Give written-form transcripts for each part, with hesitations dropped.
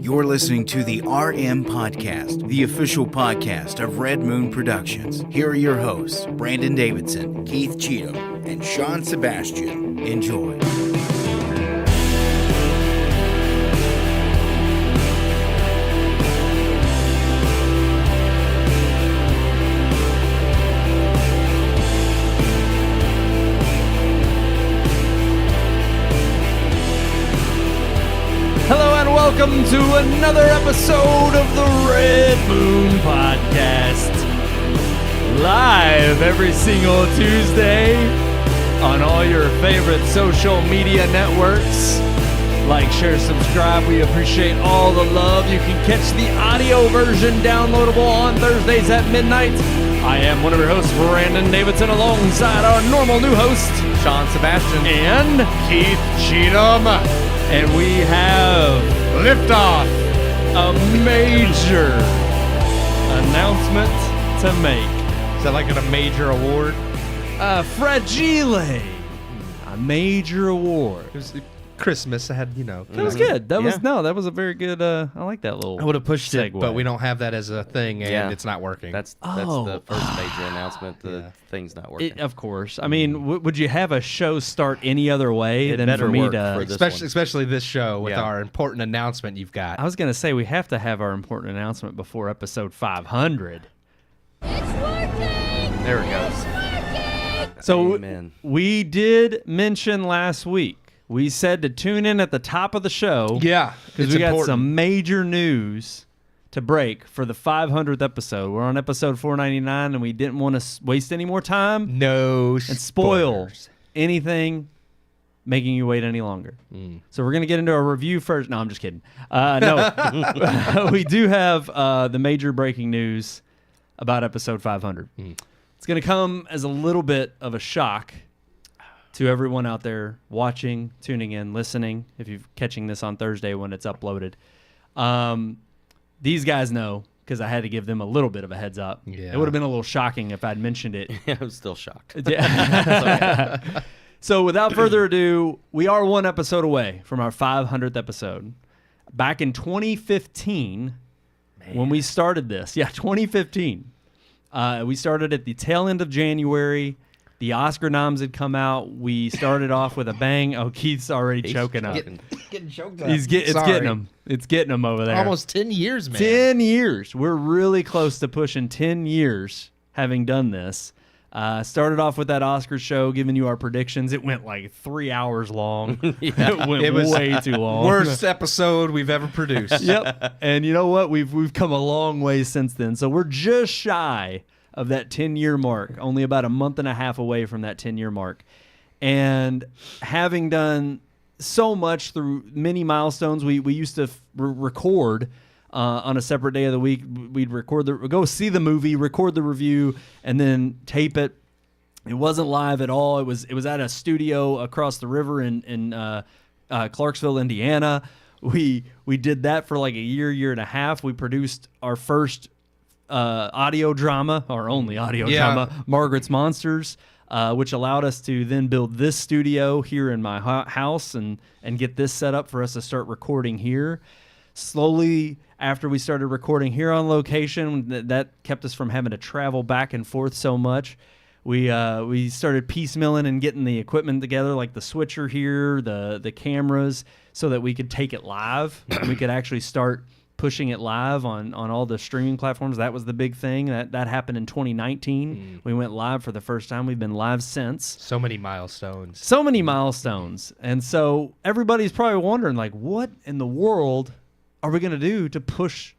You're listening to the RMPodcast, the official podcast of Red Moon Productions. Here are your hosts, Brandon Davidson, Keith Cheatham, and Sean Sebastian. Enjoy. Welcome to another episode of the Red Moon Podcast. Live every single Tuesday on all your favorite social media networks. Like, share, subscribe. We appreciate all the love. You can catch the audio version downloadable on Thursdays at midnight. I am one of your hosts, Brandon Davidson, alongside our normal new host, Sean Sebastian and Keith Cheatham. And we have liftoff. A major announcement to make. Is that like a major award? Fragile. A major award. It was Christmas. I had, That was good. That was a very good. I like that little. I would have pushed segue. it, but we don't have that as a thing, and it's not working. That's the first major announcement. The thing's not working. Of course. I mean, would you have a show start any other way than for me to? Especially this show with our important announcement you've got. I was going to say we have to have our important announcement before episode 500. It's working! There it goes. It's working! So Amen. We did mention last week. We said to tune in at the top of the show. Yeah, because we got some major news to break for the 500th episode. We're on episode 499, and we didn't want to waste any more time. No and spoil spoilers. Anything making you wait any longer. So we're going to get into a review first. No, I'm just kidding. No, we do have the major breaking news about episode 500. It's going to come as a little bit of a shock to everyone out there watching, tuning in, listening, if you're catching this on Thursday when it's uploaded. These guys know, because I had to give them a little bit of a heads up. Yeah. It would have been a little shocking if I'd mentioned it. Yeah, I was still shocked. Yeah. So without further ado, we are one episode away from our 500th episode. Back in 2015, when we started this. Yeah, 2015. We started at the tail end of January. The Oscar noms had come out. We started off with a bang. Oh, Keith's already choking up. Getting choked up. It's getting him. It's getting him over there. Almost 10 years, man. 10 years. We're really close to pushing 10 years having done this. Started off with that Oscar show, giving you our predictions. It went like 3 hours long. It was way too long. Worst episode we've ever produced. Yep. And you know what? We've come a long way since then. So we're just shy of that 10-year mark, only about a month and a half away from that 10-year mark. And having done so much through many milestones, we used to record on a separate day of the week. We'd go see the movie, record the review, and then tape it. It wasn't live at all. It was at a studio across the river in Clarksville, Indiana. We did that for like a year and a half. We produced our first audio drama, our only audio drama, Margaret's Monsters, which allowed us to then build this studio here in my house and get this set up for us to start recording here. Slowly, after we started recording here on location, that kept us from having to travel back and forth so much. We started piecemealing and getting the equipment together, like the switcher here, the cameras, so that we could take it live. We could actually start pushing it live on all the streaming platforms. That was the big thing. That happened in 2019. We went live for the first time. We've been live since. So many milestones. And so everybody's probably wondering, like, what in the world are we going to do to push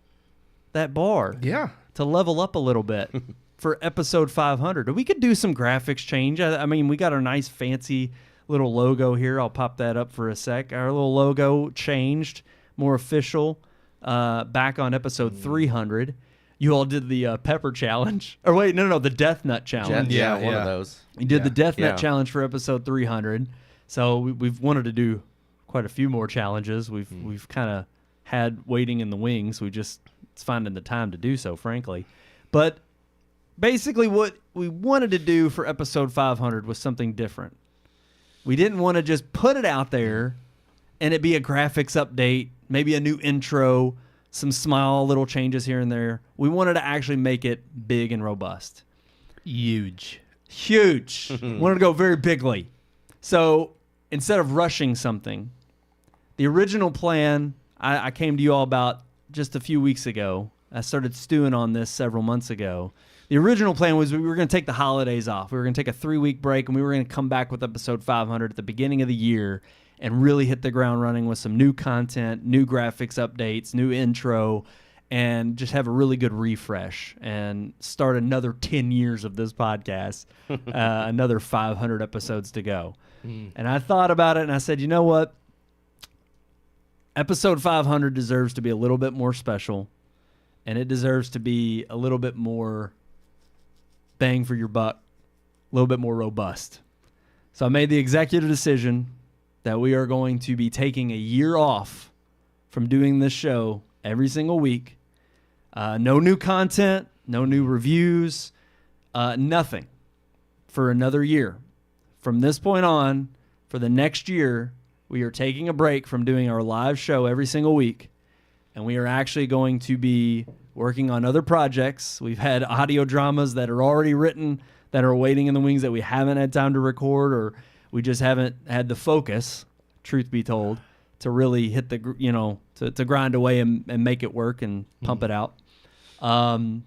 that bar? Yeah. To level up a little bit for episode 500. We could do some graphics change. I mean, we got our nice fancy little logo here. I'll pop that up for a sec. Our little logo changed, more official. Back on episode 300, you all did the pepper challenge. Or wait, no, the death nut challenge. One of those. You did the death nut challenge for episode 300. So we've wanted to do quite a few more challenges. We've kind of had waiting in the wings. It's finding the time to do so, frankly. But basically what we wanted to do for episode 500 was something different. We didn't want to just put it out there and it be a graphics update maybe a new intro, some small little changes here and there. We wanted to actually make it big and robust. Huge. Wanted to go very bigly. So instead of rushing something, the original plan I came to you all about just a few weeks ago. I started stewing on this several months ago. The original plan was we were going to take the holidays off. We were going to take a 3-week break, and we were going to come back with episode 500 at the beginning of the year and really hit the ground running with some new content, new graphics updates, new intro, and just have a really good refresh and start another 10 years of this podcast, another 500 episodes to go. And I thought about it, and I said, you know what? Episode 500 deserves to be a little bit more special, and it deserves to be a little bit more bang for your buck, a little bit more robust. So I made the executive decision that we are going to be taking a year off from doing this show every single week. No new content, no new reviews, nothing for another year. From this point on, for the next year, we are taking a break from doing our live show every single week, and we are actually going to be working on other projects. We've had audio dramas that are already written that are waiting in the wings that we haven't had time to record, or we just haven't had the focus, truth be told, to really hit the, to grind away and make it work and pump it out.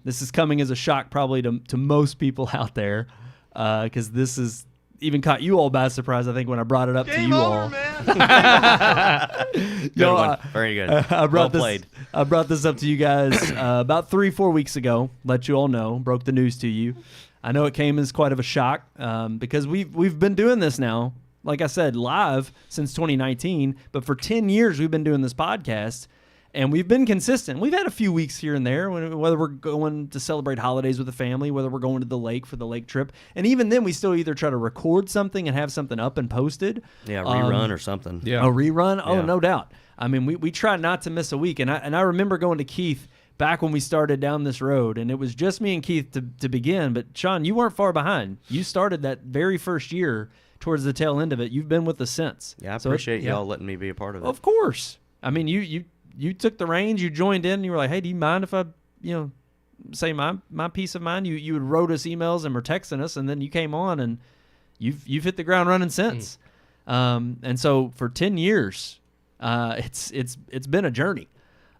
This is coming as a shock probably to most people out there, because this is even caught you all by surprise, I think, when I brought it up to you all. Good one. Very good. I Well played. brought this up to you guys about 3-4 weeks ago. Let you all know. Broke the news to you. I know it came as quite of a shock because we've been doing this now, like I said, live since 2019. But for 10 years, we've been doing this podcast. And we've been consistent. We've had a few weeks here and there, whether we're going to celebrate holidays with the family, whether we're going to the lake for the lake trip. And even then, we still either try to record something and have something up and posted. Yeah, rerun or something. Yeah. A rerun? Oh, Yeah. no doubt. I mean, we try not to miss a week. And I remember going to Keith back when we started down this road, and it was just me and Keith to begin. But, Sean, you weren't far behind. You started that very first year towards the tail end of it. You've been with us since. Yeah, I appreciate y'all letting me be a part of it. Of course. I mean, you took the reins, you joined in, and you were like, hey, do you mind if I, say my peace of mind? You would wrote us emails and were texting us, and then you came on, and you've hit the ground running since. And so for 10 years, it's been a journey.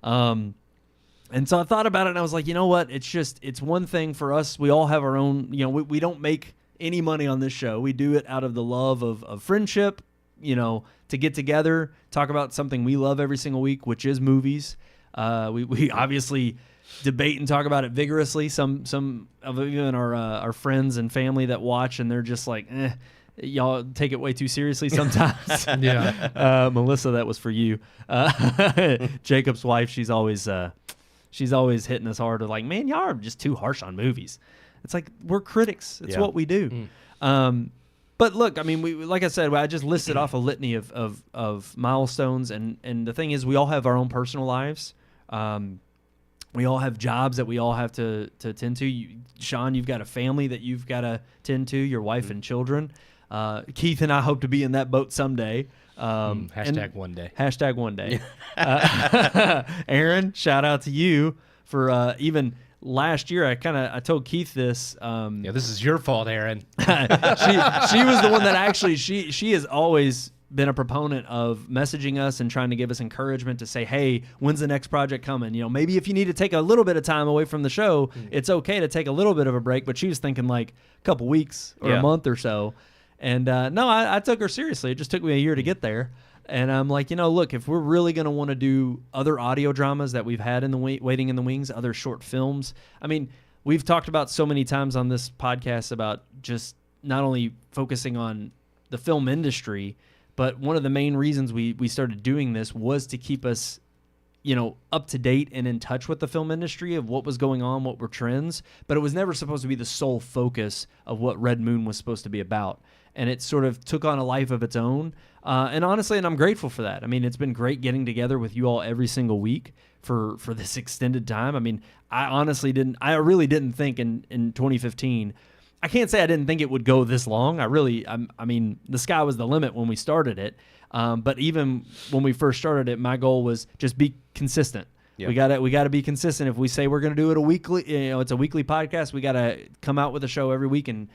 And so I thought about it, and I was like, you know what? It's one thing for us. We all have our own, we don't make any money on this show. We do it out of the love of friendship, to get together, talk about something we love every single week, which is movies. We obviously debate and talk about it vigorously. Some of even our friends and family that watch, and they're just like, y'all take it way too seriously sometimes. Yeah. Melissa, that was for you. Jacob's wife, she's always hitting us hard with like, man, y'all are just too harsh on movies. It's like, we're critics. It's what we do. But look, I mean, like I said, I just listed off a litany of milestones, and the thing is, we all have our own personal lives. We all have jobs that we all have to tend to. Sean, you've got a family that you've got to tend to, your wife and children. Keith and I hope to be in that boat someday. Hashtag one day. Hashtag one day. Aaron, shout out to you for even last year. I told Keith this. Yeah, this is your fault, Aaron. she was the one that actually she has always been a proponent of messaging us and trying to give us encouragement to say, hey, when's the next project coming? Maybe if you need to take a little bit of time away from the show, it's okay to take a little bit of a break. But she was thinking like a couple weeks or a month or so. And no, I took her seriously. It just took me a year to get there. And I'm like, look, if we're really going to want to do other audio dramas that we've had in the waiting in the wings, other short films. I mean, we've talked about so many times on this podcast about just not only focusing on the film industry, but one of the main reasons we started doing this was to keep us, up to date and in touch with the film industry of what was going on, what were trends. But it was never supposed to be the sole focus of what Red Moon was supposed to be about. And it sort of took on a life of its own. And honestly, I'm grateful for that. I mean, it's been great getting together with you all every single week for this extended time. I mean, I really didn't think in 2015, I can't say I didn't think it would go this long. I mean, the sky was the limit when we started it. But even when we first started it, my goal was just be consistent. Yeah. We got to be consistent. If we say we're going to do it a weekly, it's a weekly podcast, we got to come out with a show every week, and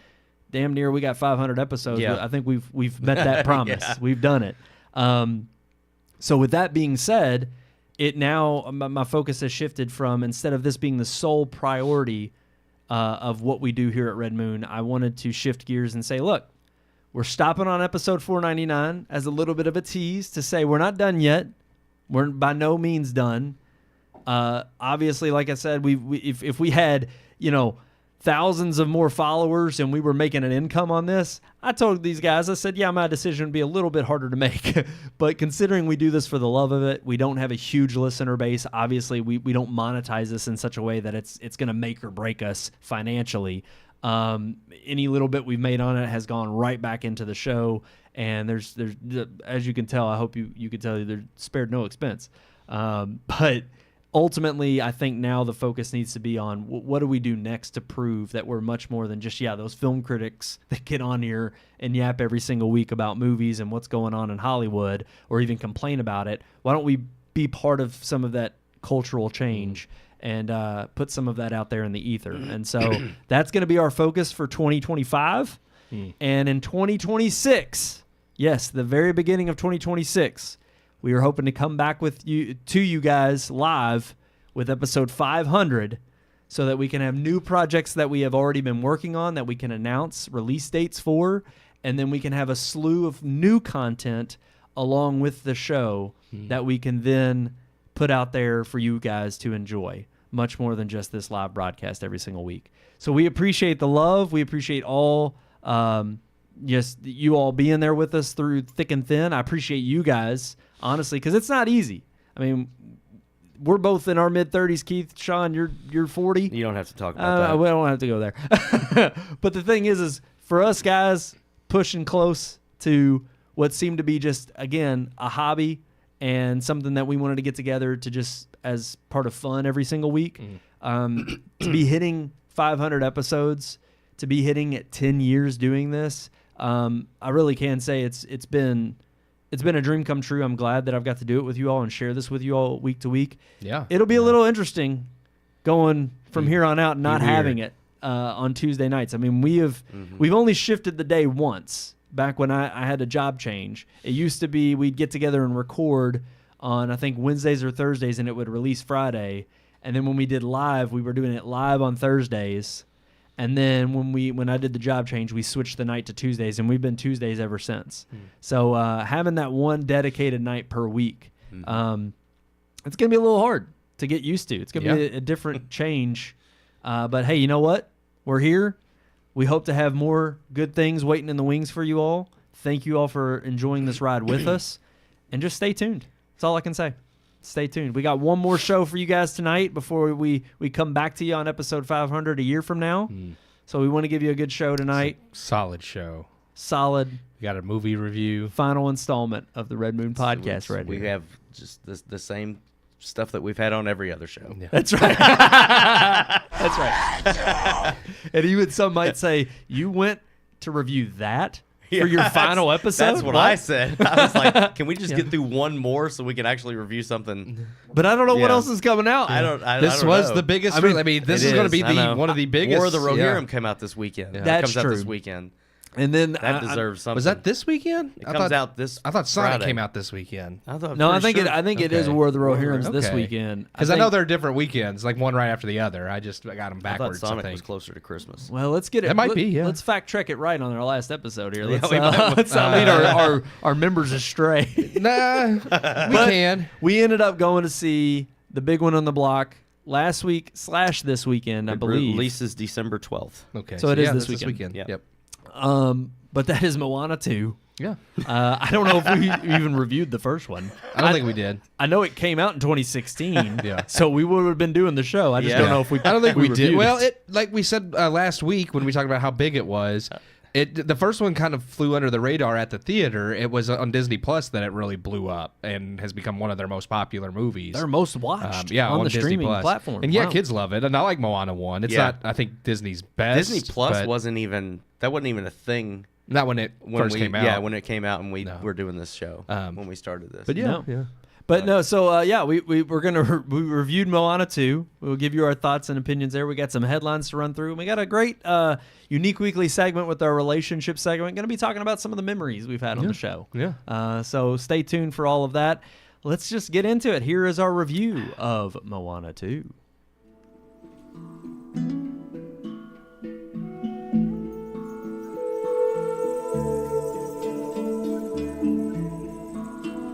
damn near we got 500 episodes. Yeah. I think we've met that promise. Yeah. We've done it. So with that being said, it now my focus has shifted from, instead of this being the sole priority of what we do here at Red Moon, I wanted to shift gears and say, look, we're stopping on episode 499 as a little bit of a tease to say we're not done yet. We're by no means done. Obviously, like I said, if we had, thousands of more followers and we were making an income on this, I told these guys, I said, yeah, my decision would be a little bit harder to make. But considering we do this for the love of it, we don't have a huge listener base. Obviously, we don't monetize this in such a way that it's going to make or break us financially. Any little bit we've made on it has gone right back into the show. And there's as you can tell, I hope you could tell, they're spared no expense. But ultimately, I think now the focus needs to be on what do we do next to prove that we're much more than just, those film critics that get on here and yap every single week about movies and what's going on in Hollywood, or even complain about it. Why don't we be part of some of that cultural change and put some of that out there in the ether? And so that's going to be our focus for 2025. And in 2026, yes, the very beginning of 2026, we are hoping to come back with you guys live with episode 500, so that we can have new projects that we have already been working on that we can announce release dates for, and then we can have a slew of new content along with the show that we can then put out there for you guys to enjoy, much more than just this live broadcast every single week. So we appreciate the love. We appreciate all just you all being there with us through thick and thin. I appreciate you guys, honestly, because it's not easy. I mean, we're both in our mid-30s, Keith. Sean, you're 40. You don't have to talk about that. We don't have to go there. But the thing is for us guys pushing close to what seemed to be just, again, a hobby and something that we wanted to get together to just as part of fun every single week, to be hitting 500 episodes, to be hitting at 10 years doing this, I really can say it's been a dream come true. I'm glad that I've got to do it with you all and share this with you all week to week. Yeah, it'll be a little interesting going from here on out, not having it on Tuesday nights. I mean, we've only shifted the day once. Back when I had a job change, it used to be we'd get together and record on, I think, Wednesdays or Thursdays, and it would release Friday. And then when we did live, we were doing it live on Thursdays. And then when I did the job change, we switched the night to Tuesdays, and we've been Tuesdays ever since. So having that one dedicated night per week, it's going to be a little hard to get used to. It's going to be a different change. But, hey, you know what? We're here. We hope to have more good things waiting in the wings for you all. Thank you all for enjoying this ride with us. And just stay tuned. That's all I can say. Stay tuned. We got one more show for you guys tonight before we come back to you on episode 500 a year from now. So we want to give you a good show tonight. Solid show. Solid. We got a movie review. Final installment of the Red Moon Podcast right here. We have just the same stuff that we've had on every other show. Yeah. That's right. That's right. And even some might say, you went to review that for your final episode? That's what I said. I was like, can we just get through one more so we can actually review something? But I don't know what else is coming out. This was the biggest. I mean, this is going to be one of the biggest. War of the Rohirrim came out this weekend. Yeah. That comes out this weekend. And then that deserves something. Was that this weekend? It comes out this. I thought Sonic Friday. came out this weekend. I think it is War of the Rohirrims this weekend. Because I know they're different weekends, like one right after the other. I got them backwards. I thought Sonic was closer to Christmas. Well, let's get it. That might be. Yeah. Let's fact check it right on our last episode here. Let's not lead our members astray. Nah, we can. We ended up going to see the big one on the block last week / this weekend, I believe. Releases December 12th. Okay, so it is this weekend. Yep. But that is Moana 2. Yeah. I don't know if we even reviewed the first one. I don't think we did. I know it came out in 2016. So we would have been doing the show. I just don't know if we. I don't think we did. It. Well, like we said last week when we talked about how big it was. The first one kind of flew under the radar at the theater. It was on Disney Plus that it really blew up and has become one of their most popular movies. Their most watched on the Disney streaming Plus. platform. And kids love it. And I like Moana 1. It's not, I think, Disney's best. Disney Plus wasn't even a thing Not when it first came out. Yeah, when it came out and we No. were doing this show when we started this. But yeah, No. yeah. But no, so we reviewed Moana 2. We'll give you our thoughts and opinions there. We got some headlines to run through, and we got a great unique weekly segment with our relationship segment. Going to be talking about some of the memories we've had on the show. Yeah. So stay tuned for all of that. Let's just get into it. Here is our review of Moana 2.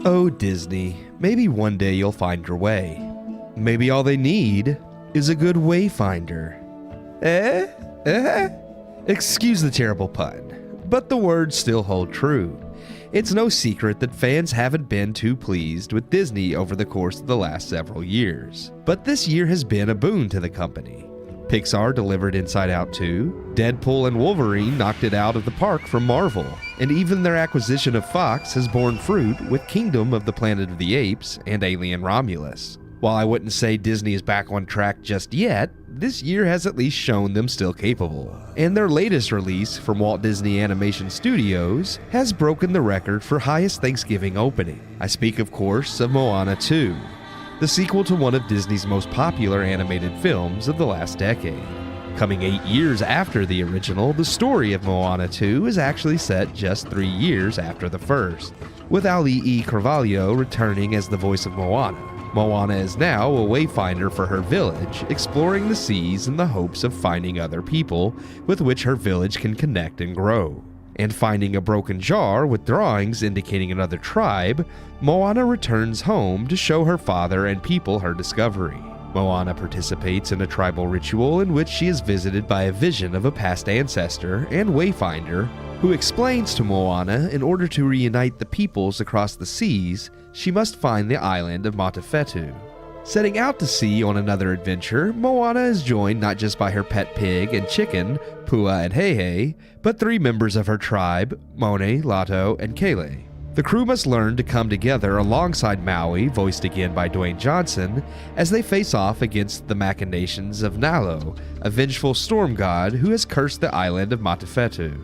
Oh, Disney, maybe one day you'll find your way. Maybe all they need is a good wayfinder. Excuse the terrible pun, but the words still hold true. It's no secret that fans haven't been too pleased with Disney over the course of the last several years. But this year has been a boon to the company. Pixar delivered Inside Out 2, Deadpool and Wolverine knocked it out of the park from Marvel, and even their acquisition of Fox has borne fruit with Kingdom of the Planet of the Apes and Alien Romulus. While I wouldn't say Disney is back on track just yet, this year has at least shown them still capable. And their latest release from Walt Disney Animation Studios has broken the record for highest Thanksgiving opening. I speak, of course, of Moana 2. The sequel to one of Disney's most popular animated films of the last decade. Coming 8 years after the original, the story of Moana 2 is actually set just 3 years after the first, with Ali E. Carvalho returning as the voice of Moana. Moana is now a wayfinder for her village, exploring the seas in the hopes of finding other people with which her village can connect and grow. And finding a broken jar with drawings indicating another tribe, Moana returns home to show her father and people her discovery. Moana participates in a tribal ritual in which she is visited by a vision of a past ancestor and wayfinder who explains to Moana in order to reunite the peoples across the seas, she must find the island of Matafetu. Setting out to sea on another adventure, Moana is joined not just by her pet pig and chicken, Pua and Heihei, but 3 members of her tribe, Monet, Lato, and Kele. The crew must learn to come together alongside Maui, voiced again by Dwayne Johnson, as they face off against the machinations of Nalo, a vengeful storm god who has cursed the island of Matafetu.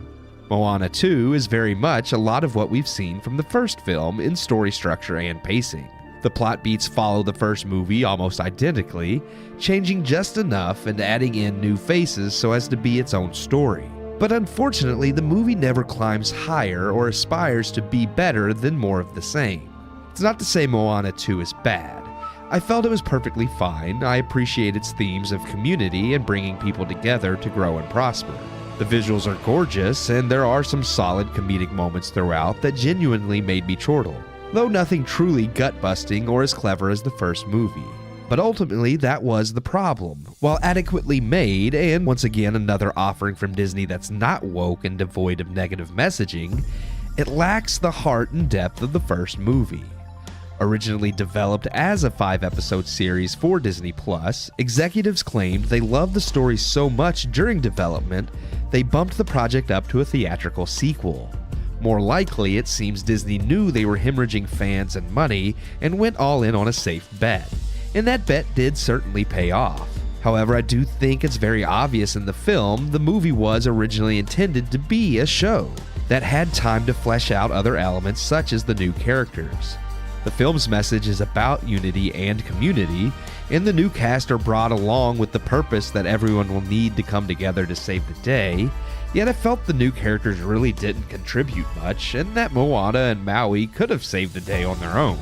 Moana 2 is very much a lot of what we've seen from the first film in story structure and pacing. The plot beats follow the first movie almost identically, changing just enough and adding in new faces so as to be its own story. But unfortunately, the movie never climbs higher or aspires to be better than more of the same. It's not to say Moana 2 is bad. I felt it was perfectly fine. I appreciate its themes of community and bringing people together to grow and prosper. The visuals are gorgeous, and there are some solid comedic moments throughout that genuinely made me chortle, though nothing truly gut-busting or as clever as the first movie. But ultimately, that was the problem. While adequately made, and once again another offering from Disney that's not woke and devoid of negative messaging, it lacks the heart and depth of the first movie. Originally developed as a 5-episode series for Disney+, executives claimed they loved the story so much during development, they bumped the project up to a theatrical sequel. More likely, it seems Disney knew they were hemorrhaging fans and money and went all in on a safe bet. And that bet did certainly pay off. However, I do think it's very obvious in the film the movie was originally intended to be a show that had time to flesh out other elements such as the new characters. The film's message is about unity and community, and the new cast are brought along with the purpose that everyone will need to come together to save the day, yet I felt the new characters really didn't contribute much, and that Moana and Maui could have saved the day on their own.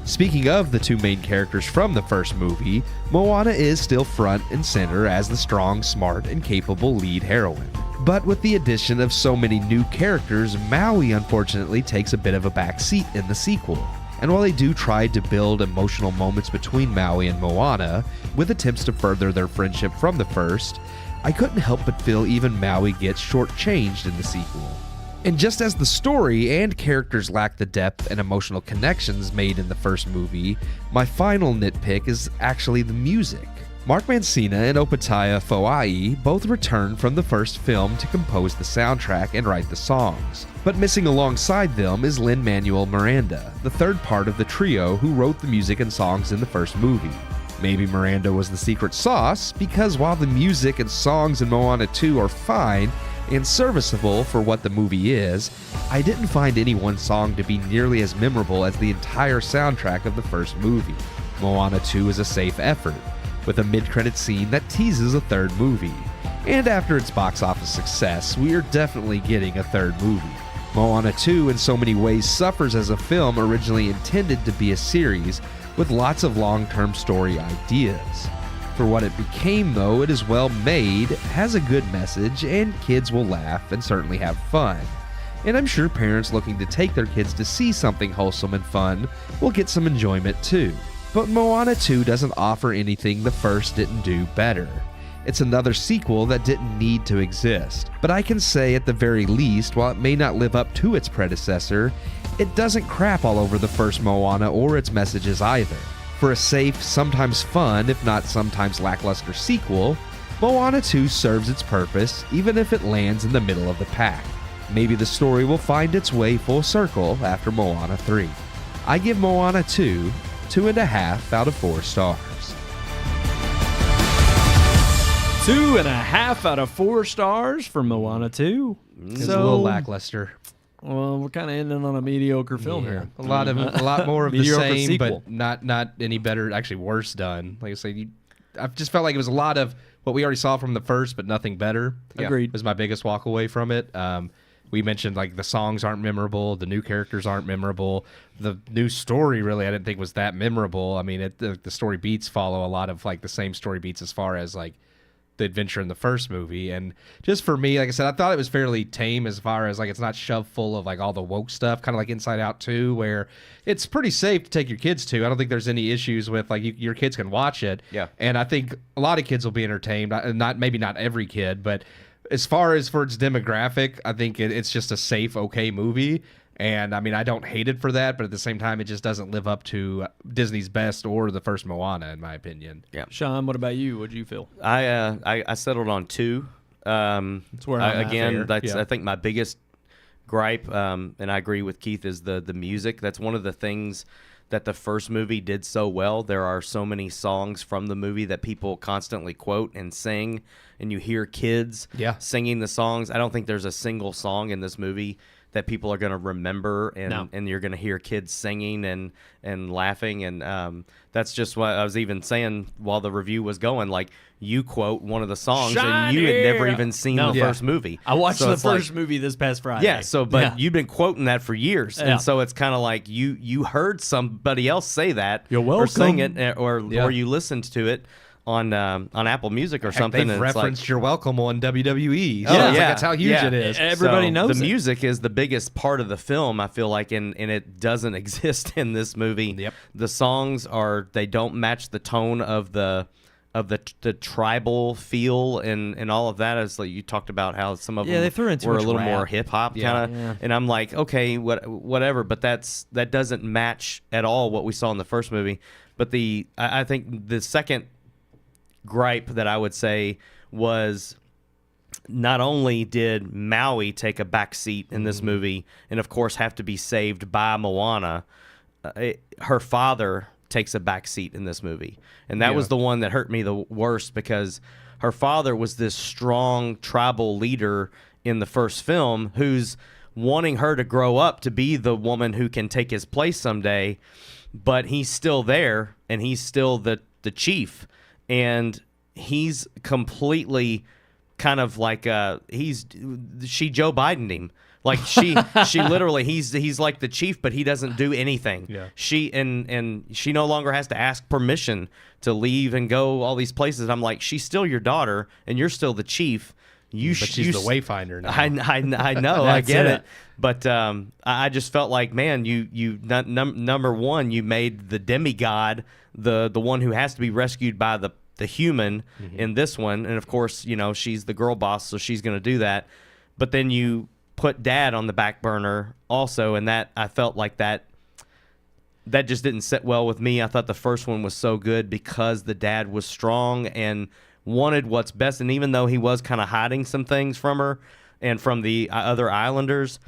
Speaking of the 2 main characters from the first movie, Moana is still front and center as the strong, smart, and capable lead heroine. But with the addition of so many new characters, Maui unfortunately takes a bit of a backseat in the sequel. And while they do try to build emotional moments between Maui and Moana, with attempts to further their friendship from the first, I couldn't help but feel even Maui gets shortchanged in the sequel. And just as the story and characters lack the depth and emotional connections made in the first movie, my final nitpick is actually the music. Mark Mancina and Opataya Foai both returned from the first film to compose the soundtrack and write the songs. But missing alongside them is Lin-Manuel Miranda, the third part of the trio who wrote the music and songs in the first movie. Maybe Miranda was the secret sauce, because while the music and songs in Moana 2 are fine, and serviceable for what the movie is, I didn't find any one song to be nearly as memorable as the entire soundtrack of the first movie. Moana 2 is a safe effort, with a mid-credit scene that teases a third movie. And after its box office success, we are definitely getting a third movie. Moana 2 in so many ways suffers as a film originally intended to be a series with lots of long-term story ideas. For what it became, though, it is well made, has a good message, and kids will laugh and certainly have fun. And I'm sure parents looking to take their kids to see something wholesome and fun will get some enjoyment too. But Moana 2 doesn't offer anything the first didn't do better. It's another sequel that didn't need to exist. But I can say at the very least, while it may not live up to its predecessor, it doesn't crap all over the first Moana or its messages either. For a safe, sometimes fun, if not sometimes lackluster sequel, Moana 2 serves its purpose, even if it lands in the middle of the pack. Maybe the story will find its way full circle after Moana 3. I give Moana 2 2.5 out of 4 stars. 2.5 out of 4 stars for Moana 2. It's a little lackluster. Well, we're kind of ending on a mediocre film here. A lot more of the Mediocre same, sequel. but not any better. Actually, worse done. Like I say, I just felt like it was a lot of what we already saw from the first, but nothing better. Agreed. Was my biggest walk away from it. We mentioned like the songs aren't memorable, the new characters aren't memorable, the new story really I didn't think was that memorable. I mean, the story beats follow a lot of like the same story beats as far as like the adventure in the first movie. And just for me, like I said, I thought it was fairly tame as far as like it's not shoved full of like all the woke stuff, kind of like Inside Out 2, where it's pretty safe to take your kids to. I don't think there's any issues with like your kids can watch it. Yeah. And I think a lot of kids will be entertained. Maybe not every kid, but as far as for its demographic, I think it's just a safe, okay movie. And I mean, I don't hate it for that, but at the same time, it just doesn't live up to Disney's best or the first Moana, in my opinion. Yeah. Sean, what about you? What did you feel? I settled on 2. That's where I'm at. Again, Fair. that's Yeah. I think my biggest gripe, and I agree with Keith, is the music. That's one of the things that the first movie did so well. There are so many songs from the movie that people constantly quote and sing, and you hear kids singing the songs. I don't think there's a single song in this movie that people are going to remember, and you're going to hear kids singing and laughing, and that's just what I was even saying while the review was going. Like, you quote one of the songs, and you had never even seen the first movie. I watched So the it's like- first movie this past Friday. Yeah, but you've been quoting that for years, Yeah. and so it's kind of like you heard somebody else say that, You're or sing welcome. it, or you listened to it on Apple Music or something. They've and it's like, referenced You're Welcome on WWE. Oh, So it's yeah. like that's how huge Yeah. it is. Everybody So knows the it. music is the biggest part of the film, I feel like, and it doesn't exist in this movie. Yep. The songs they don't match the tone of the tribal feel and all of that. As like you talked about how some of them they threw in too were a much little rap. more hip hop kind of, Yeah. and I'm like, okay, whatever, but that doesn't match at all what we saw in the first movie. But I think the second gripe that I would say was, not only did Maui take a back seat in this movie and of course have to be saved by Moana, her father takes a back seat in this movie. And that was the one that hurt me the worst, because her father was this strong tribal leader in the first film who's wanting her to grow up to be the woman who can take his place someday, but he's still there and he's still the chief. And he's completely kind of like she Joe Biden'd him. Like she literally he's like the chief, but he doesn't do anything. Yeah. She and she no longer has to ask permission to leave and go all these places. I'm like, she's still your daughter and you're still the chief. But she's the wayfinder now. I know, I That's get it. it. But I just felt like, man, number one, you made the demigod the one who has to be rescued by the human in this one, and of course, she's the girl boss, so she's going to do that. But then you put dad on the back burner also, and that I felt like that just didn't sit well with me. I thought the first one was so good because the dad was strong and wanted what's best, and even though he was kind of hiding some things from her and from the other islanders,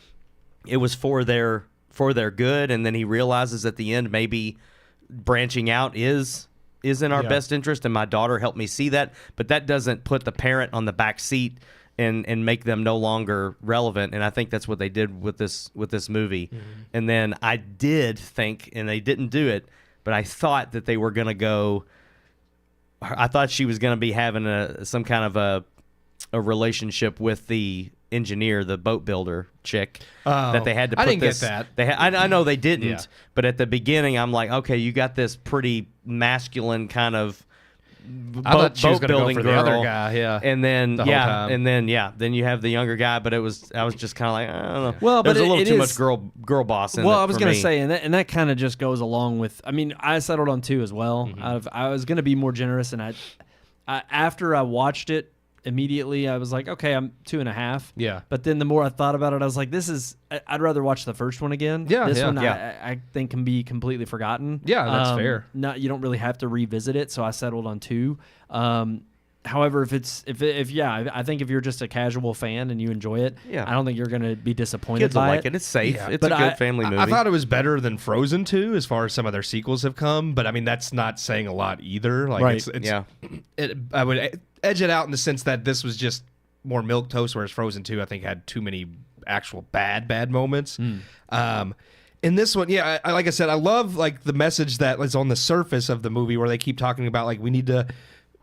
it was for their good. And then he realizes at the end maybe branching out is in our best interest, and my daughter helped me see that. But that doesn't put the parent on the back seat and make them no longer relevant. And I think that's what they did with this movie. And then I did think, and they didn't do it, but I thought that they were going to go. I thought she was going to be having some kind of a relationship with the engineer, the boat builder chick, that they had to put I didn't this. get that. I know they didn't, Yeah. but at the beginning, I'm like, okay, you got this pretty masculine kind of I thought she was boat gonna go building for girl, the other guy, yeah, and then the whole time. then you have the younger guy, but I was just kind of like, I don't know. Well, There's but a little it too is- much girl boss in it. Well, I was for gonna me. say, and that kind of just goes along with. I mean, I settled on 2 as well. I was gonna be more generous, and I after I watched it immediately, I was like, okay, I'm 2.5. Yeah. But then the more I thought about it, I was like, I'd rather watch the first one again. Yeah, This yeah. one Yeah. I think can be completely forgotten. Yeah, that's fair. You don't really have to revisit it, so I settled on 2. However, I think if you're just a casual fan and you enjoy it, Yeah. I don't think you're gonna be disappointed Kids will by like it. It's safe. Yeah. It's But a good family movie. I thought it was better than Frozen 2 as far as some of their sequels have come, but I mean that's not saying a lot either. Like Right. it's Yeah. I would edge it out in the sense that this was just more milquetoast, whereas Frozen 2 I think had too many actual bad moments. In this one, yeah, I like I said, I love like the message that is on the surface of the movie where they keep talking about like we need to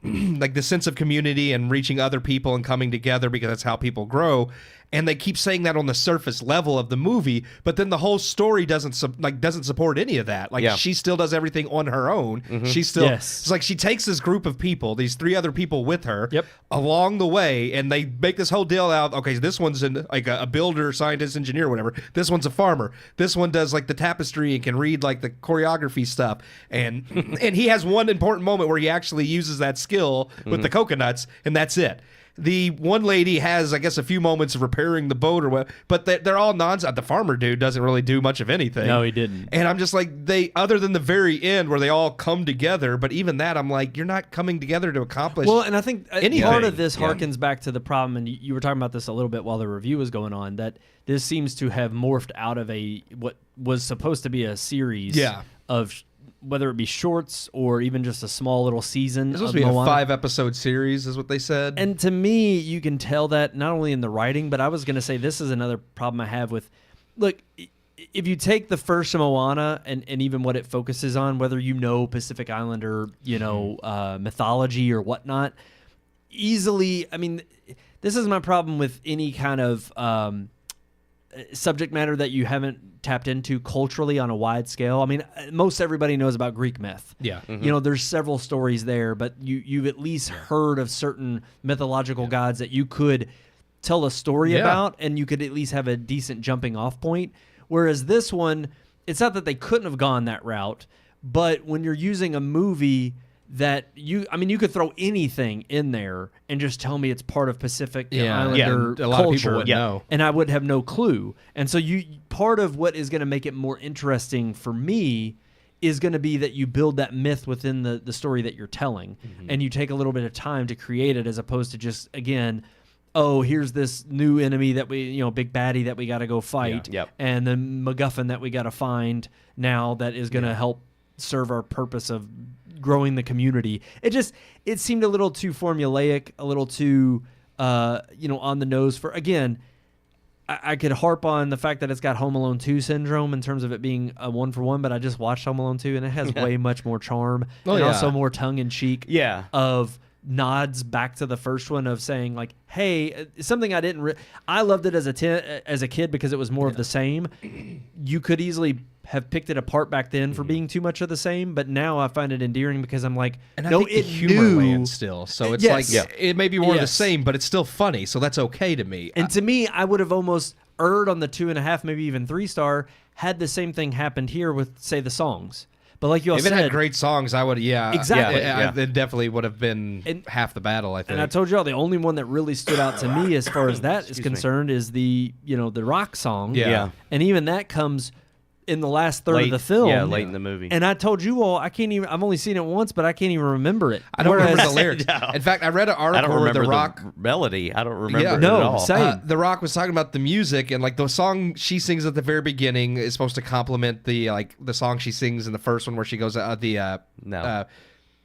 like the sense of community and reaching other people and coming together because that's how people grow. And they keep saying that on the surface level of the movie, but then the whole story doesn't support any of that. Like Yeah. she still does everything on her own. She still Yes. it's like she takes this group of people, these 3 other people with her, Yep. along the way, and they make this whole deal out. Okay, this one's like a builder, scientist, engineer, whatever. This one's a farmer. This one does like the tapestry and can read like the choreography stuff. And and he has one important moment where he actually uses that skill with the coconuts, and that's it. The one lady has, I guess, a few moments of repairing the boat or what, but they're all nonsense. The farmer dude doesn't really do much of anything. No, he didn't. And I'm just like, other than the very end where they all come together, but even that, I'm like, you're not coming together to accomplish. Well, and I think anything. part of this Yeah. harkens back to the problem, and you were talking about this a little bit while the review was going on, that this seems to have morphed out of what was supposed to be a series Yeah. of whether it be shorts or even just a small little season. This was of supposed to be a Moana. 5-episode series, is what they said. And to me, you can tell that not only in the writing, but I was going to say this is another problem I have with, look, if you take the first Moana and even what it focuses on, whether you know Pacific Islander, mythology or whatnot, easily, I mean, this is my problem with any kind of subject matter that you haven't tapped into culturally on a wide scale. I mean, most everybody knows about Greek myth. Yeah. There's several stories there, but you've at least heard of certain mythological gods that you could tell a story Yeah. about, and you could at least have a decent jumping off point. Whereas this one, it's not that they couldn't have gone that route, but when you're using a movie that you could throw anything in there and just tell me it's part of Pacific Islander and a lot of people culture, wouldn't know. and I would have no clue. And so part of what is going to make it more interesting for me is going to be that you build that myth within the story that you're telling, and you take a little bit of time to create it, as opposed to just, again, oh, here's this new enemy that we, big baddie that we got to go fight, Yeah. Yep. and then MacGuffin that we got to find now that is going to help serve our purpose of growing the community. It seemed a little too formulaic, a little too on the nose for, again, I could harp on the fact that it's got Home Alone 2 syndrome in terms of it being a 1-for-1, but I just watched Home Alone 2 and it has way much more charm and also more tongue-in-cheek Yeah. of nods back to the first one of saying like, hey, something I didn't I loved it as a kid because it was more of the same. You could easily have picked it apart back then for being too much of the same, but now I find it endearing because I'm like, And I no, think the it humor knew. lands still. So it's Yes. like, it may be more of the Yes. same, but it's still funny. So that's okay to me. And to me, I would have almost erred on the 2.5, maybe even 3-star, had the same thing happened here with, say, the songs. But like you all If said, it had great songs, I would, Exactly. It definitely would have been half the battle, I think. and I told y'all the only one that really stood out to me as far as that is concerned is the the rock song. Yeah. And even that comes in the last third of the film. Yeah, late in the movie. And I told you all, I've only seen it once, but I can't even remember it. I don't remember Whereas- the lyrics. No. In fact, I read an I article don't where remember The Rock... melody. I don't remember Yeah. it No, at all. same. The Rock was talking about the music, and like the song she sings at the very beginning is supposed to complement the song she sings in the first one where she goes No.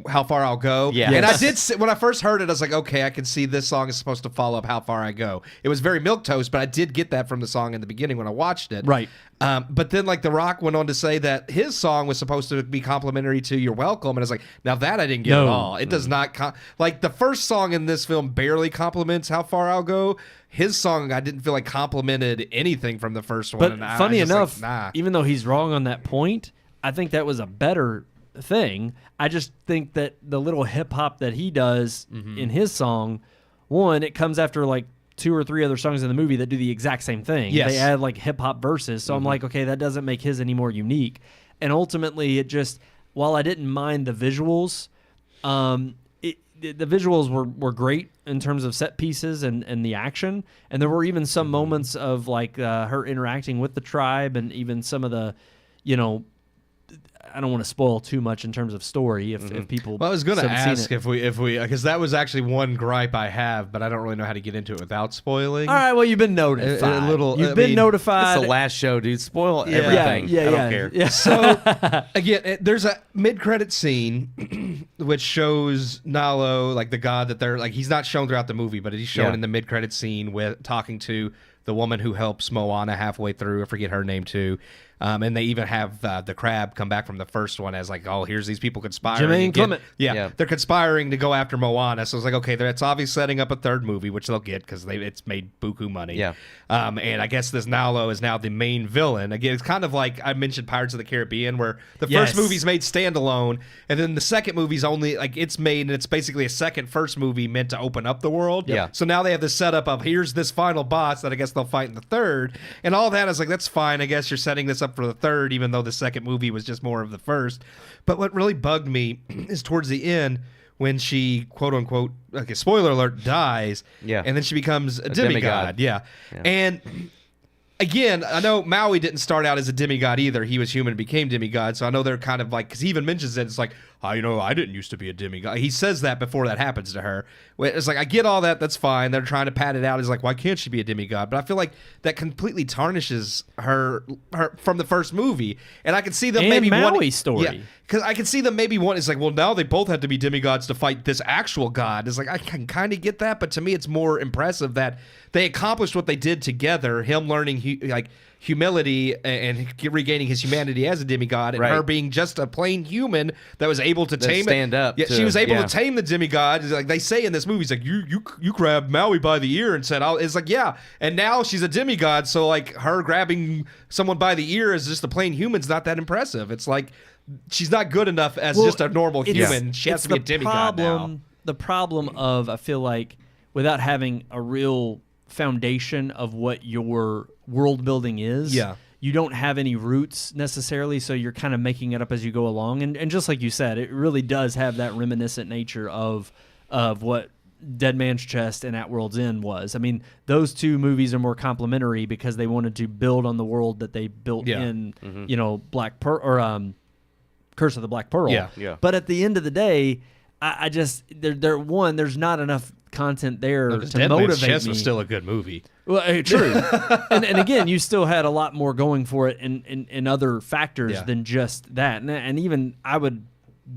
How Far I'll Go. Yeah. And I Yes. did, when I first heard it, I was like, okay, I can see this song is supposed to follow up How Far I Go. It was very milquetoast, but I did get that from the song in the beginning when I watched it. Right. But then, like, The Rock went on to say that his song was supposed to be complimentary to You're Welcome. And I was like, now that I didn't get No. at all. It does not, like, the first song in this film barely compliments How Far I'll Go. His song, I didn't feel like complimented anything from the first one. But And I funny was just enough, like, nah. even though he's wrong on that point, I think that was a better thing. I just think that the little hip hop that he does in his song, one, it comes after like 2 or 3 other songs in the movie that do the exact same thing. Yes. They add like hip hop verses. So I'm like, okay, that doesn't make his any more unique. And ultimately, it just, while I didn't mind the visuals, the visuals were great in terms of set pieces and the action. And there were even some moments of like her interacting with the tribe and even some of the, you know, I don't want to spoil too much in terms of story if people. Well, I was going to haven't seen ask it. if we because that was actually one gripe I have, but I don't really know how to get into it without spoiling. All right, well, you've been notified. A little- You've I been mean, notified. It's the last show, dude. Spoil Yeah. everything. Yeah, I don't care. Yeah. So again, there's a mid-credit scene which shows Nalo, like the god that they're like. He's not shown throughout the movie, but he's shown Yeah. in the mid-credit scene with talking to the woman who helps Moana halfway through. I forget her name too. And they even have the crab come back from the first one as like, oh, here's these people conspiring. Jermaine again. Clement. Yeah, they're conspiring to go after Moana. So it's like, okay, that's obviously setting up a third movie, which they'll get because it's made buku money. Yeah. And I guess this Nalo is now the main villain. Again, it's kind of like I mentioned Pirates of the Caribbean, where the Yes. first movie's made standalone, and then the second movie's only like it's made, and it's basically a second first movie meant to open up the world. Yeah. So now they have this setup of here's this final boss that I guess they'll fight in the third, and all that is like that's fine. I guess you're setting this up for the third, even though the second movie was just more of the first. But what really bugged me is towards the end when she, quote unquote, okay, spoiler alert, dies. Yeah. And then she becomes a demigod. demigod. Yeah. And again, I know Maui didn't start out as a demigod either. He was human and became demigod. So I know they're kind of like, because he even mentions it. It's like, oh, you know, I didn't used to be a demigod. He says that before that happens to her. It's like, I get all that. That's fine. They're trying to pat it out. It's like, why can't she be a demigod? But I feel like that completely tarnishes her from the first movie. And I can see them And maybe Maui's story. Yeah, because I can see them maybe one. It's like, well, now they both have to be demigods to fight this actual god. It's like, I can kind of get that. But to me, it's more impressive that they accomplished what they did together. Him learning humility and regaining his humanity as a demigod, and Right. her being just a plain human that was able to tame stand up Yeah, to- she was able yeah. to tame the demigod. It's like they say in this movie, it's like you grabbed Maui by the ear and said, it's like, yeah. And now she's a demigod, so like her grabbing someone by the ear as just a plain human's not that impressive. It's like she's not good enough as Well, just a normal it's- human. She has it's to be a the demigod now. The problem of, I feel like, without having a real foundation of what your world building is, Yeah. you don't have any roots necessarily, so you're kind of making it up as you go along. And just like you said, it really does have that reminiscent nature of what Dead Man's Chest and At World's End was. I mean, those two movies are more complementary because they wanted to build on the world that they built Yeah. in, you know, Black Pearl or Curse of the Black Pearl. Yeah. Yeah. But at the end of the day, I just there's not enough content there to Dead Man's motivate Chest me. was still a good movie. Well, true. and again, you still had a lot more going for it in other factors Yeah. than just that. And even I would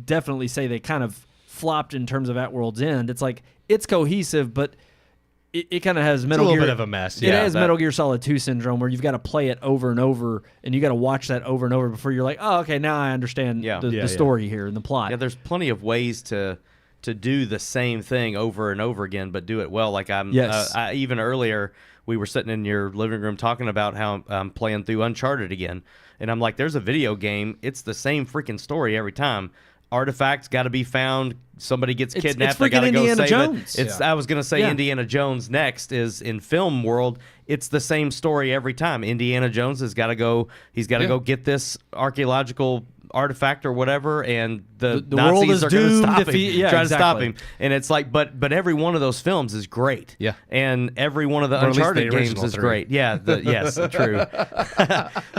definitely say they kind of flopped in terms of At World's End. It's like it's cohesive, but it kind of has Metal little Gear. bit of a mess, It yeah, has that- Metal Gear Solid 2 syndrome where you've got to play it over and over, and you got to watch that over and over before you're like, oh, okay, now I understand Yeah. the Yeah. story here and the plot. Yeah, there's plenty of ways to do the same thing over and over again, but do it well. Like Yes. even earlier, we were sitting in your living room talking about how I'm playing through Uncharted again, and I'm like, there's a video game. It's the same freaking story every time. Artifacts got to be found. Somebody gets It's kidnapped. They freaking got to go Indiana save Jones. it. It's. Yeah. I was gonna say Yeah. Indiana Jones next is in film world. It's the same story every time. Indiana Jones has got to go. He's got to Yeah. go get this archaeological artifact or whatever, and the The world Nazis is are going to doomed stop if him, he- yeah, trying to stop exactly. him. And it's like, but every one of those films is great. Yeah. And every one of the Or at least the Uncharted games original is three. great. Yeah. Yes, true.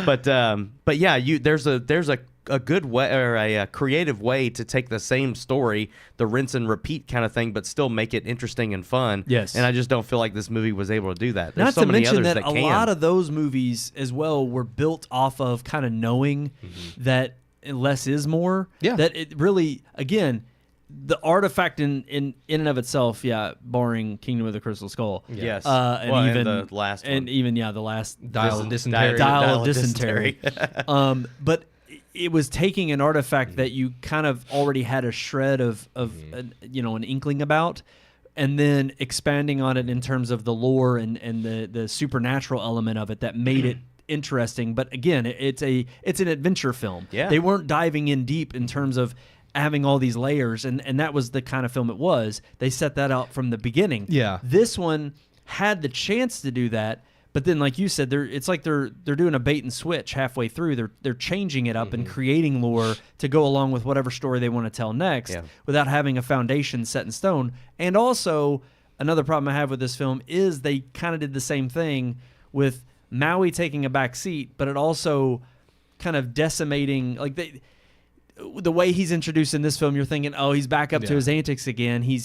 but yeah, there's a good way or a creative way to take the same story, the rinse and repeat kind of thing, but still make it interesting and fun. Yes. And I just don't feel like this movie was able to do that. There's Not so to many mention others that a can. lot of those movies as well were built off of kind of knowing that less is more. Yeah. That it really, again, the artifact in and of itself, yeah, barring Kingdom of the Crystal Skull. Yes. And Well, even and the last one. and even the last Dial of Dysentery. Dial of Dysentery. But it was taking an artifact that you kind of already had a shred of an inkling about, and then expanding on it in terms of the lore and the supernatural element of it that made it interesting. But again, it's an adventure film. Yeah. They weren't diving in deep in terms of having all these layers, and that was the kind of film it was. They set that out from the beginning. Yeah. This one had the chance to do that, but then, like you said, it's like they're doing a bait and switch halfway through. They're changing it up and creating lore to go along with whatever story they want to tell next, without having a foundation set in stone. And also, another problem I have with this film is they kind of did the same thing with Maui taking a back seat, but it also kind of decimating, like the way he's introduced in this film, you're thinking, oh, he's back up to his antics again. He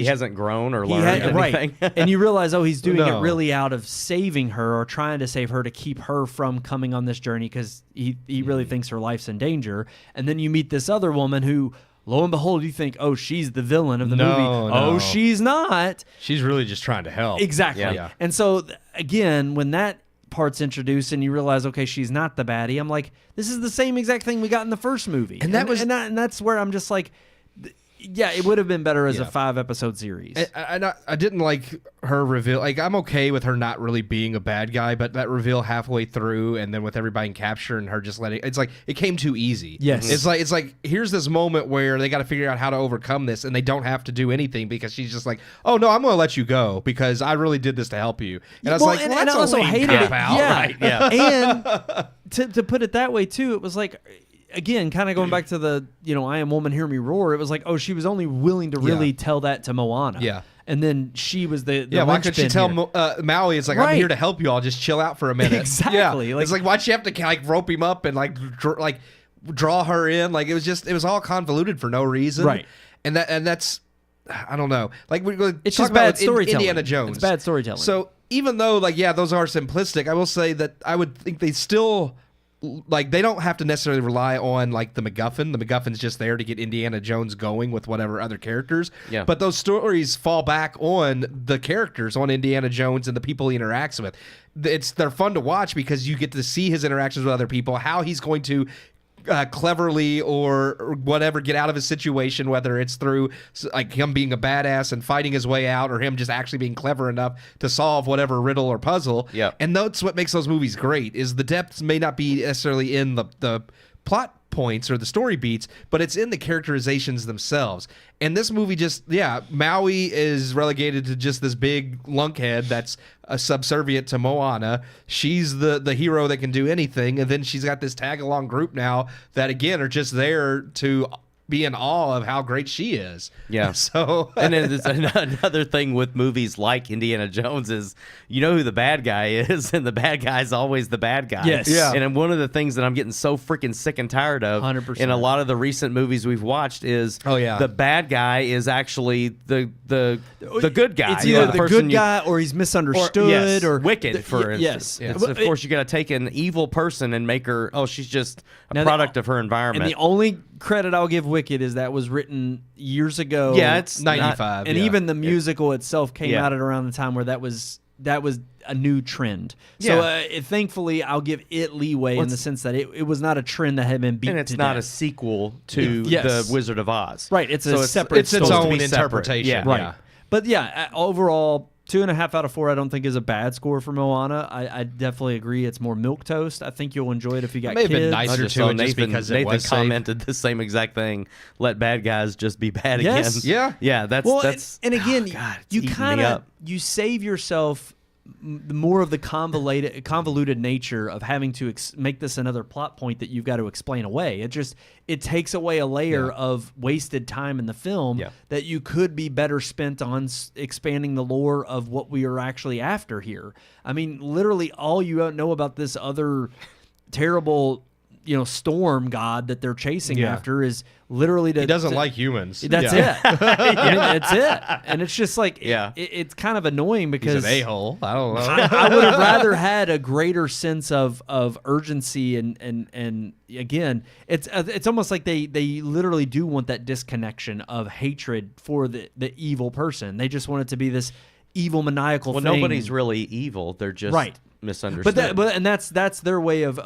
hasn't grown or learned anything. Right. And you realize, oh, he's doing No. it really out of saving her or trying to save her to keep her from coming on this journey because he really thinks her life's in danger. And then you meet this other woman who, lo and behold, you think, oh, she's the villain of the movie. No. Oh, she's not. She's really just trying to help. Exactly. Yeah. And so, again, when that part's introduced and you realize, okay, she's not the baddie, I'm like, this is the same exact thing we got in the first movie. And that was- and that's where I'm just like, yeah, it would have been better as a 5-episode series. I didn't like her reveal. Like, I'm okay with her not really being a bad guy, but that reveal halfway through, and then with everybody in capture and her just letting, it's like it came too easy. Yes. It's like here's this moment where they got to figure out how to overcome this, and they don't have to do anything because she's just like, oh no, I'm going to let you go because I really did this to help you. And I was like, well, and that's I also a lame hated cop it. out. Yeah, Right. And to put it that way too, it was like, again, kind of going back to the, I Am Woman, Hear Me Roar. It was like, oh, she was only willing to really tell that to Moana. Yeah. And then she was the Why couldn't she linchpin tell here. Maui? It's like, Right. I'm here to help you all. Just chill out for a minute. Exactly. Yeah. Like- It's like, why'd she have to like rope him up and draw her in? Like, it was all convoluted for no reason. Right. And that's, I don't know. Like, It's talk just bad about storytelling. Indiana Jones. It's bad storytelling. So even though those are simplistic, I will say that I would think they still, like, they don't have to necessarily rely on like the MacGuffin. The MacGuffin's just there to get Indiana Jones going with whatever other characters. Yeah. But those stories fall back on the characters, on Indiana Jones and the people he interacts with. They're fun to watch because you get to see his interactions with other people, how he's going to cleverly or whatever get out of his situation, whether it's through like him being a badass and fighting his way out, or him just actually being clever enough to solve whatever riddle or puzzle. Yeah. And that's what makes those movies great, is the depths may not be necessarily in the plot points or the story beats, but it's in the characterizations themselves. And this movie Maui is relegated to just this big lunkhead that's subservient to Moana. She's the hero that can do anything, and then she's got this tag along group now that again are just there to be in awe of how great she is. Yeah. So And then there's another thing with movies like Indiana Jones is you know who the bad guy is, and the bad guy is always the bad guy. Yes. Yeah. And one of the things that I'm getting so freaking sick and tired of 100%. in a lot of the recent movies we've watched is the bad guy is actually the good guy. It's either the person good guy or he's misunderstood or wicked, for instance. Yes. Of course, you got to take an evil person and make her, she's just a Now, product of her environment. And the only credit I'll give Wicked is that was written years ago. Yeah, it's 95. And yeah. even the musical itself came Yeah. out at around the time where that was a new trend. So thankfully, I'll give it leeway in the sense that it was not a trend that had been beaten. and it's to not death. a sequel to Yes. The Wizard of Oz. Right. It's So a separate. it's its story. own to be separate. interpretation. Yeah. Right. Yeah. But yeah, overall, 2.5 out of 4 I don't think is a bad score for Moana. I definitely agree. It's more milquetoast. I think you'll enjoy it if you got may have kids. been nicer I just to saw it just Nathan, because it Nathan was safe. commented the same exact thing. Let bad guys just be bad Yes. again. Yeah, that's Well, that's and again, God, it's you eating me kind of up. you save yourself more of the convoluted nature of having to make this another plot point that you've got to explain away. It takes away a layer of wasted time in the film that you could be better spent on expanding the lore of what we are actually after here. I mean, literally all you know about this other terrible storm god that they're chasing Yeah. after is literally He doesn't like humans. That's it. I mean, that's it. And it's just like it's kind of annoying He's because an a-hole. I don't know. I would have rather had a greater sense of urgency and again, it's almost like they literally do want that disconnection of hatred for the evil person. They just want it to be this evil maniacal Well, thing. nobody's really evil. They're just Right. misunderstood. But that's their way of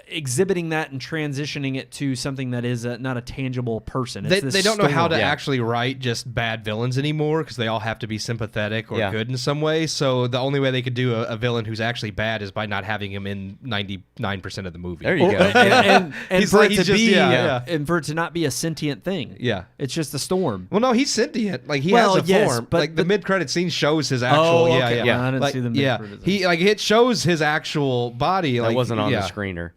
exhibiting that and transitioning it to something that is not a tangible person. It's this They don't know how storm. to actually write just bad villains anymore because they all have to be sympathetic or Yeah. good in some way. So the only way they could do a villain who's actually bad is by not having him in 99% of the movie. There you Or- go. and He's for like- it he's to just- be yeah. and for it to not be a sentient thing. Yeah. It's just a storm. Well, no, he's sentient. Like he Well, has a yes, form. but Like the mid-credit scene shows his actual. Oh, Yeah, okay. yeah. I didn't Like, see the yeah. mid-credits. He like it shows his actual body. That Like wasn't on yeah. the screener.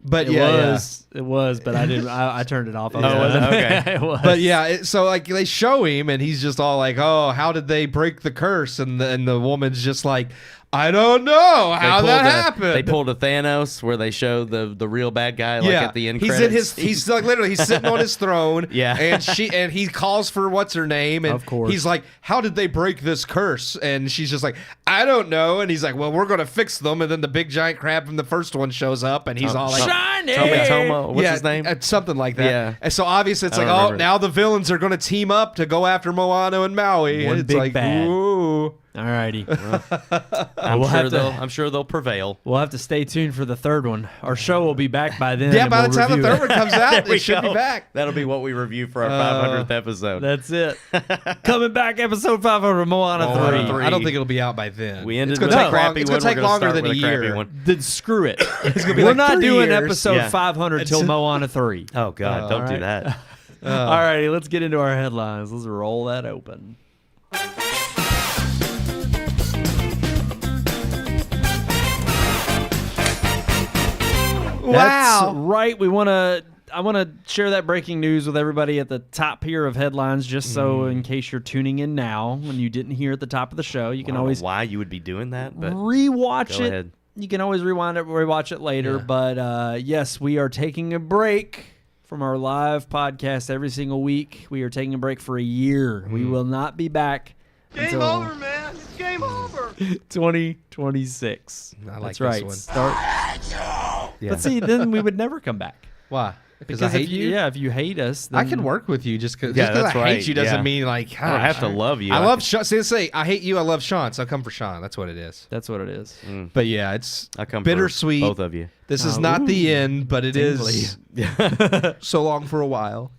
But It yeah, was, but I didn't. I turned it off. I Oh, was it? Okay. it was. But yeah, so like they show him, and he's just all like, "Oh, how did they break the curse?" And the woman's just like, "I don't know how that happened." They pulled a Thanos where they show the real bad guy like at the end he's credits. in he's like literally he's sitting on his throne. Yeah. and he calls for what's her name, and Of course. he's like, "How did they break this curse?" And she's just like, "I don't know." And he's like, "Well, we're gonna fix them." And then the big giant crab from the first one shows up, and he's all like, Shiny! Tomo. What's his name? Something like that. Yeah. And so obviously it's I like, don't oh, remember. now the villains are going to team up to go after Moana and Maui. One and it's big like, bad. ooh. Alrighty. I'm sure they'll prevail. We'll have to stay tuned for the third one. Our show will be back by then. Yeah, and by we'll the time the review third it. one comes out, There we it should be go. back. That'll be what we review for our 500th episode. That's it. Coming back, episode 500, Moana 3. I don't think it'll be out by then. We ended it's gonna with take a crappy It's one. going to take We're gonna longer start than a with crappy year. one. Then screw it. gonna be We're like not 3 doing years. episode Yeah. 500 till Moana 3. Oh God, don't do alright. that. Alrighty, let's get into our headlines. Let's roll that open. That's right. I want to share that breaking news with everybody at the top here of headlines, just so in case you're tuning in now and you didn't hear at the top of the show, you I can don't always know why you would be doing that, but rewatch go it. ahead. You can always rewind it, rewatch it later. Yeah. But yes, we are taking a break from our live podcast every single week. We are taking a break for a year. We will not be back until man. It's game over. 2026. I like That's this right. one. Start. Yeah. But see, then we would never come back. Why? Because I if hate you? Yeah, if you hate us, then I can work with you just because Yeah, I that's hate right. you doesn't Yeah. mean like I don't have to love you. I love Sean. Say I hate you. I love Sean. So I come for Sean. That's what it is. That's what it is. But yeah, it's I come bittersweet. for both of you. This is Oh, not the ooh. end, but it is so long for a while.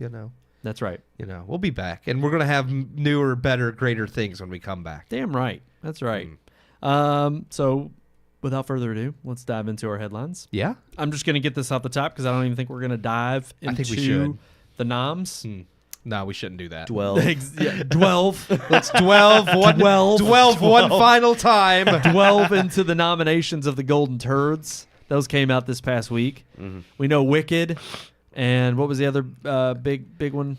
That's right. We'll be back, and we're gonna have newer, better, greater things when we come back. Damn right. That's right. So, without further ado, let's dive into our headlines. Yeah. I'm just going to get this off the top because I don't even think we're going to dive into I think we should. the noms. No, we shouldn't do that. 12. Yeah, 12. Let's 12 one final time. Delve into the nominations of the Golden Turds. Those came out this past week. We know Wicked, and what was the other big one?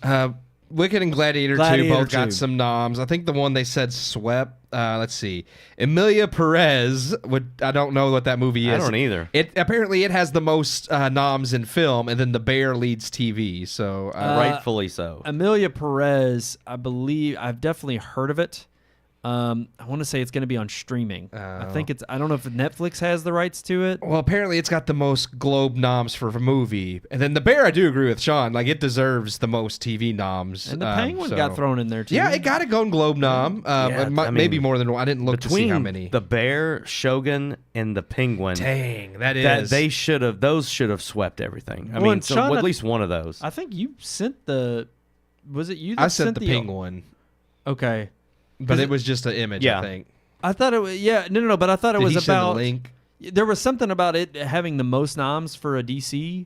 Wicked and Gladiator 2 Gladiator both 2. got some noms. I think the one they said swept. Let's see, Emilia Perez. I don't know what that movie is. I don't either. Apparently it has the most noms in film, and then The Bear leads TV. So Rightfully so. Emilia Perez, I believe, I've definitely heard of it. I want to say it's going to be on streaming. I think I don't know if Netflix has the rights to it. well, apparently it's got the most Globe noms for a movie, and then The Bear. I do agree with Sean. Like it deserves the most TV noms. And the Penguin got thrown in there too. Yeah, it got a Golden Globe nom. I mean, maybe more than one. I didn't look to see how many. The Bear, Shogun, and the Penguin. Dang, that That is. those should have swept everything. I Well, mean, and so Sean, at least one of those. I think you sent the. Was it you? That I sent the Penguin, Okay. but it was just an image. Yeah. I think. I thought it was no, but I thought it Did was he send a about. link? There was something about it having the most noms for a DC.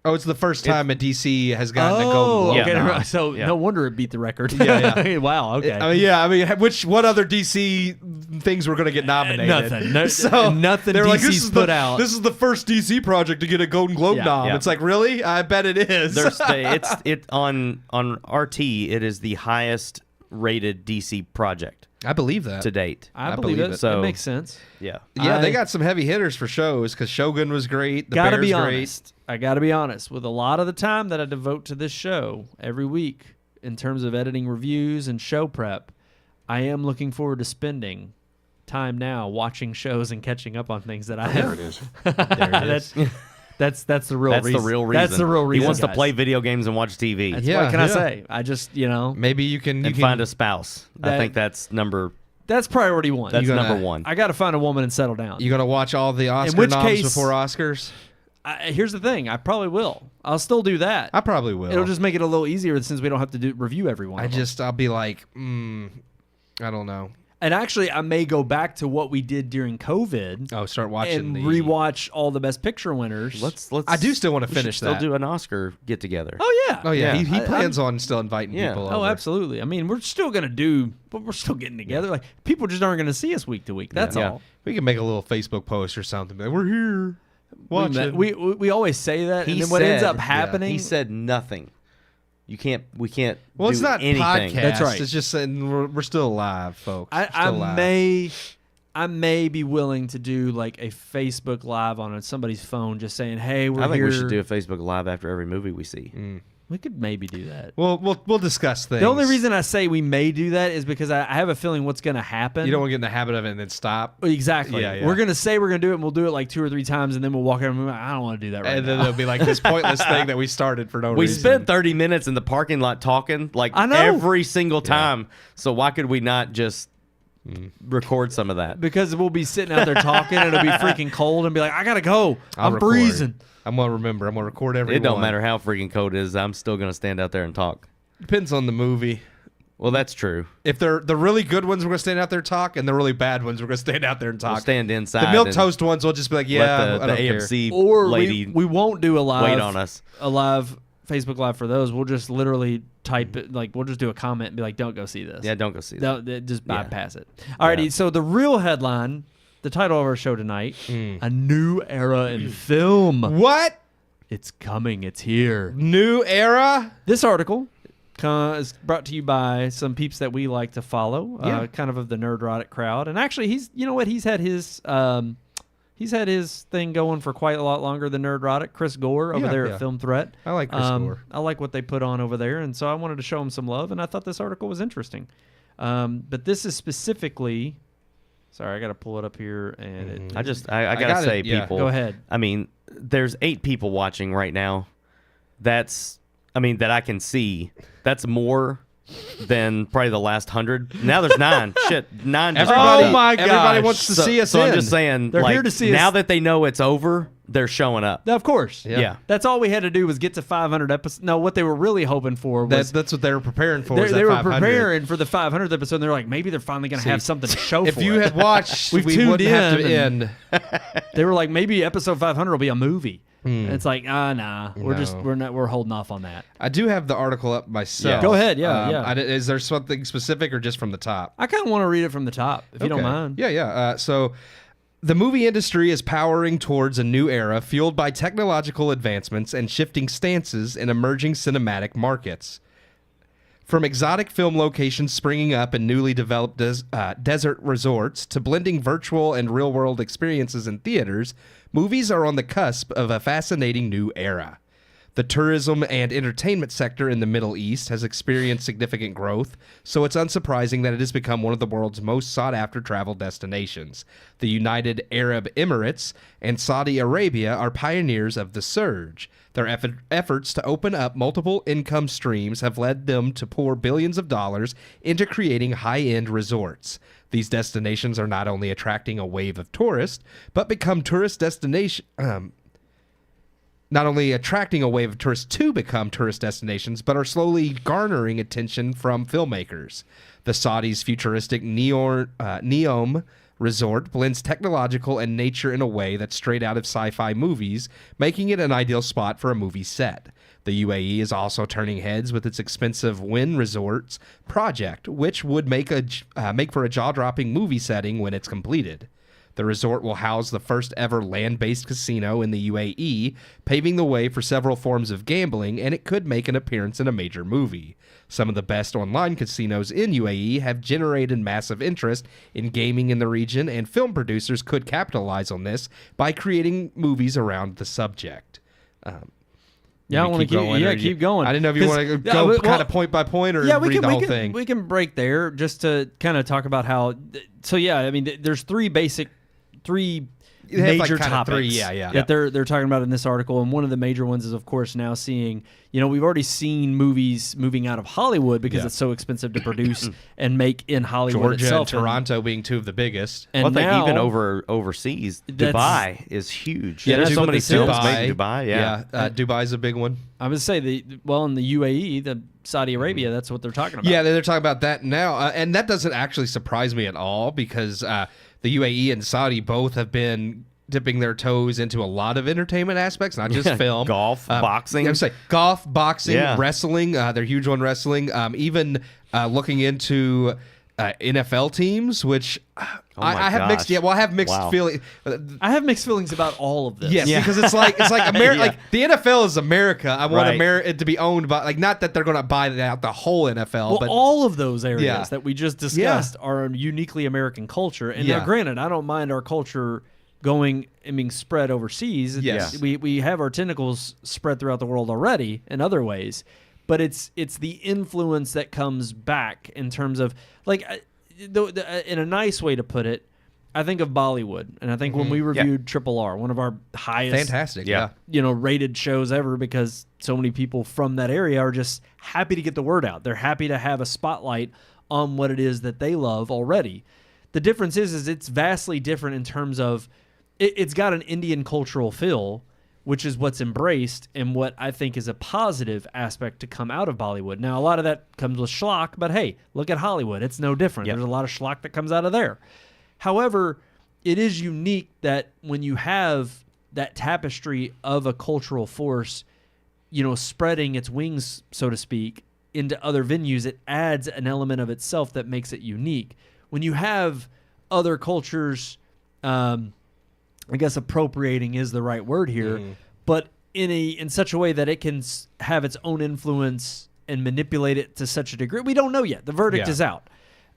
Oh, it's the first time a DC has gotten a Golden Globe. okay. nom. Right. So Yeah. no wonder it beat the record. Yeah, Wow. Okay. I mean, what other DC things were going to get nominated? Nothing. No, So nothing they're like, DC's put out. This is the first DC project to get a Golden Globe Yeah. nom. Yeah. It's like, really? I bet it is. There's on RT. It is the highest rated DC project. I believe that. to date. I believe it. So- It makes sense. Yeah. Yeah, they I- got some heavy hitters for shows because Shogun was great. The Gotta Bear's be great. honest. I gotta be honest. With a lot of the time that I devote to this show every week, in terms of editing reviews and show prep, I am looking forward to spending time now watching shows and catching up on things that I have. it is. That's the real That's reason. the real reason. That's the real reason. He wants to guys. play video games and watch TV That's Yeah, what can I yeah. say? I just Maybe you can and find a spouse. I That- think that's that's priority one. that's gonna- number one. I got to find a woman and settle down. You gonna watch all the Oscar which noms case- before Oscars? Here's the thing. I probably will. I'll still do that. I probably will. It'll just make it a little easier since we don't have to review every one. of them. I'll be like, I don't know. And actually, I may go back to what we did during COVID Oh, start watching and the rewatch all the Best Picture winners. Let's. I do still want to we should finish still that. do an Oscar get together. Oh yeah. Oh yeah, Yeah. he I'm- plans on still inviting Yeah. people. Oh, over. absolutely. I mean, we're still gonna do, but we're still getting together. Like people just aren't gonna see us week to week. That's Yeah. all. We can make a little Facebook post or something. Like, we're here. Watching. We always say that, and He then what ends said- up happening? He said nothing. We can't. Well, it's do not anything. podcast. That's right. It's just saying we're still alive, folks. We're I still alive. may be willing to do like a Facebook Live on somebody's phone, just saying, "Hey, we're I think here." we should do a Facebook Live after every movie we see. We could maybe do that. We'll discuss things. The only reason I say we may do that is because I have a feeling what's going to happen. you don't want to get in the habit of it and then stop. Exactly. Yeah, yeah. We're going to say we're going to do it, and we'll do it like 2 or 3 times, and then we'll walk out and be like, I don't want to do that right And then now. it'll be like this pointless thing that we started for no We reason. spent 30 minutes in the parking lot talking like I know. every single time. So why could we not just record some of that? Because we'll be sitting out there talking, and it'll be freaking cold, and be like, I got to go. I'll I'm record. freezing. I'm gonna remember. I'm gonna record every. It don't one. matter how freaking cold it is. I'm still gonna stand out there and talk. Depends on the movie. Well, that's true. If they're the really good ones, we're gonna stand out there and talk, and the really bad ones, we're gonna stand out there and talk. We'll stand inside. the milk and toast ones, we'll just be like, yeah, let I the don't care. AMC Or lady we won't do a live. wait on us. A live Facebook Live for those. We'll just literally type it, like, we'll just do a comment and be like, don't go see this. Yeah, don't go see that. Just Yeah. bypass it. Alrighty, Yeah. so the real headline, the title of our show tonight, A New Era in Film. What It's coming. It's here. new era? This article is brought to you by some peeps that we like to follow, Yeah. kind of the Nerdrotic crowd. And actually, he's had his thing going for quite a lot longer than Nerdrotic. Chris Gore over Yeah, there yeah. at Film Threat. I like Chris Gore. I like what they put on over there, and so I wanted to show him some love, and I thought this article was interesting. But this is specifically. Sorry, I got to pull it up here, and I got gotta say, it, yeah. people. Go ahead. I mean, there's 8 people watching right now. That I can see. That's more than probably the last 100. Now there's 9. Shit, 9. Just Everybody, Oh my everybody gosh. wants to so, see us so in. I'm just saying, They're like, here to see now us. that they know it's over, they're showing up. Of course. Yeah. That's all we had to do was get to 500 episodes. No, what they were really hoping for was That's what they were preparing for. is they that were 500. preparing for the 500th episode. And they're like, maybe they're finally going to have something to show If for you it. had watched, We've we tuned wouldn't have to in end. They were like, maybe episode 500 will be a movie. And it's like, nah, we're holding off on that. I do have the article up myself. Yeah. Go ahead, yeah. Is there something specific or just from the top? I kind of want to read it from the top, if you don't Okay. mind. Yeah. So the movie industry is powering towards a new era fueled by technological advancements and shifting stances in emerging cinematic markets. From exotic film locations springing up in newly developed desert resorts to blending virtual and real-world experiences in theaters, movies are on the cusp of a fascinating new era. The tourism and entertainment sector in the Middle East has experienced significant growth, so it's unsurprising that it has become one of the world's most sought-after travel destinations. The United Arab Emirates and Saudi Arabia are pioneers of the surge. Their efforts to open up multiple income streams have led them to pour billions of dollars into creating high-end resorts. These destinations are not only attracting a wave of tourists, but become tourist destination. Not only attracting a wave of tourists to become tourist destinations, but are slowly garnering attention from filmmakers. The Saudis' futuristic Neom resort blends technological and nature in a way that's straight out of sci-fi movies, making it an ideal spot for a movie set. The UAE is also turning heads with its expensive Wynn Resorts project, which would make for a jaw-dropping movie setting when it's completed. The resort will house the first ever land-based casino in the UAE, paving the way for several forms of gambling, and it could make an appearance in a major movie. Some of the best online casinos in UAE have generated massive interest in gaming in the region, and film producers could capitalize on this by creating movies around the subject. Yeah, I want to keep going. I didn't know if you want to go kind of point by point or read the whole thing. We can break there just to kind of talk about how. So yeah, I mean, there's three major topics that they're talking about in this article, and one of the major ones is, of course, now seeing, we've already seen movies moving out of Hollywood because it's so expensive to produce and make in Hollywood Georgia itself. and Toronto being two of the biggest. And now, even overseas, Dubai is huge. Yeah, there's so many films Dubai, made in Dubai. Yeah, Dubai's a big one. I would say in the UAE, the Saudi Arabia, that's what they're talking about. Yeah, they're talking about that now, and that doesn't actually surprise me at all because the UAE and Saudi both have been dipping their toes into a lot of entertainment aspects, not just film. Golf, boxing. Yeah, I would say golf, boxing, wrestling. They're huge on wrestling. Even looking into NFL teams, which I have mixed. Yeah, well, I have mixed feelings. I have mixed feelings about all of this. Yes, because it's like America. Like the NFL is America. I want America to be owned by, like, not that they're going to buy out the whole NFL, but all of those areas that we just discussed are uniquely American culture. And now, granted, I don't mind our culture going and being spread overseas. Yes, we have our tentacles spread throughout the world already in other ways. But it's the influence that comes back in terms of, like, in a nice way to put it, I think of Bollywood, and I think when we reviewed Triple R, one of our highest, fantastic, rated shows ever, because so many people from that area are just happy to get the word out. They're happy to have a spotlight on what it is that they love already. The difference is it's vastly different in terms of it's got an Indian cultural feel, which is what's embraced and what I think is a positive aspect to come out of Bollywood. Now, a lot of that comes with schlock, but hey, look at Hollywood. It's no different. There's a lot of schlock that comes out of there. However, it is unique that when you have that tapestry of a cultural force, spreading its wings, so to speak, into other venues, it adds an element of itself that makes it unique. When you have other cultures, I guess appropriating is the right word here, but in such a way that it can have its own influence and manipulate it to such a degree. We don't know yet. The verdict is out.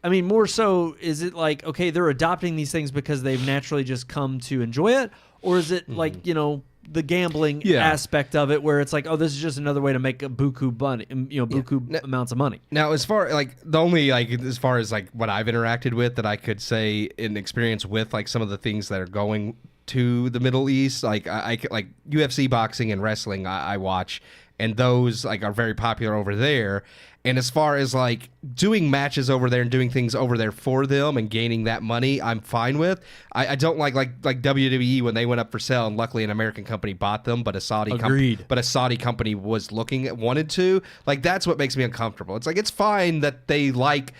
I mean, more so, is it like, okay, they're adopting these things because they've naturally just come to enjoy it? Or is it like, the gambling aspect of it, where it's like, oh, this is just another way to make a buku amounts of money. Now, as far as far as what I've interacted with that I could say in experience with some of the things that are going to the Middle East, like UFC boxing and wrestling, I watch, and those are very popular over there. And as far as doing matches over there and doing things over there for them and gaining that money, I'm fine with. I don't like WWE when they went up for sale, and luckily an American company bought them, but a Saudi company was wanted to. That's what makes me uncomfortable. It's it's fine that they like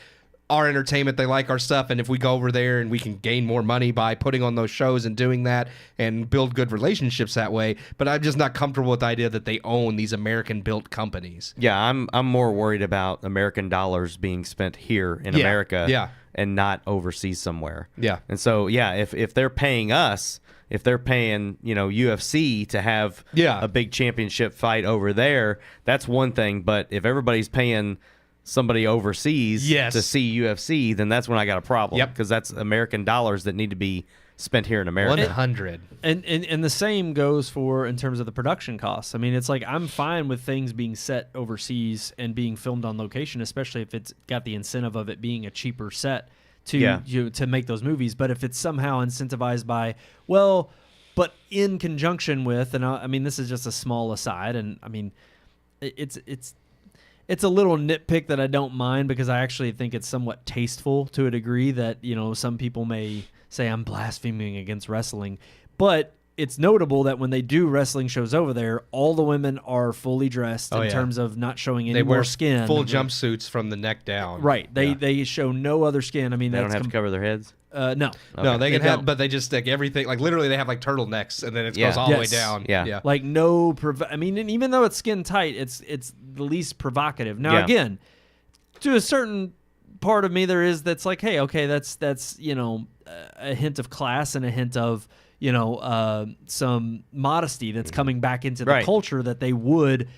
our entertainment, they like our stuff, and if we go over there and we can gain more money by putting on those shows and doing that and build good relationships that way, but I'm just not comfortable with the idea that they own these American-built companies. Yeah, I'm more worried about American dollars being spent here in America and not overseas somewhere. Yeah. And so, if they're paying us, if they're paying, UFC to have a big championship fight over there, that's one thing, but if everybody's paying somebody overseas to see UFC, then that's when I got a problem. Because that's American dollars that need to be spent here in America. 100. And the same goes for in terms of the production costs. I mean, it's I'm fine with things being set overseas and being filmed on location, especially if it's got the incentive of it being a cheaper set to make those movies. But if it's somehow incentivized by, but in conjunction with, and I mean, this is just a small aside, and I mean, it's a little nitpick that I don't mind, because I actually think it's somewhat tasteful to a degree that, some people may say I'm blaspheming against wrestling. But it's notable that when they do wrestling shows over there, all the women are fully dressed in terms of not showing any more skin. Full jumpsuits from the neck down. Right. They show no other skin. I mean, they don't have to cover their heads? No. Okay. No, they can have, but they just stick everything. Literally, they have turtlenecks, and then it goes all the way down. Yeah. I mean, and even though it's skin tight, it's the least provocative. Now, again, to a certain part of me there is that's like, hey, okay, that's you know, a hint of class and a hint of, you know, some modesty that's coming back into the Right. culture that they would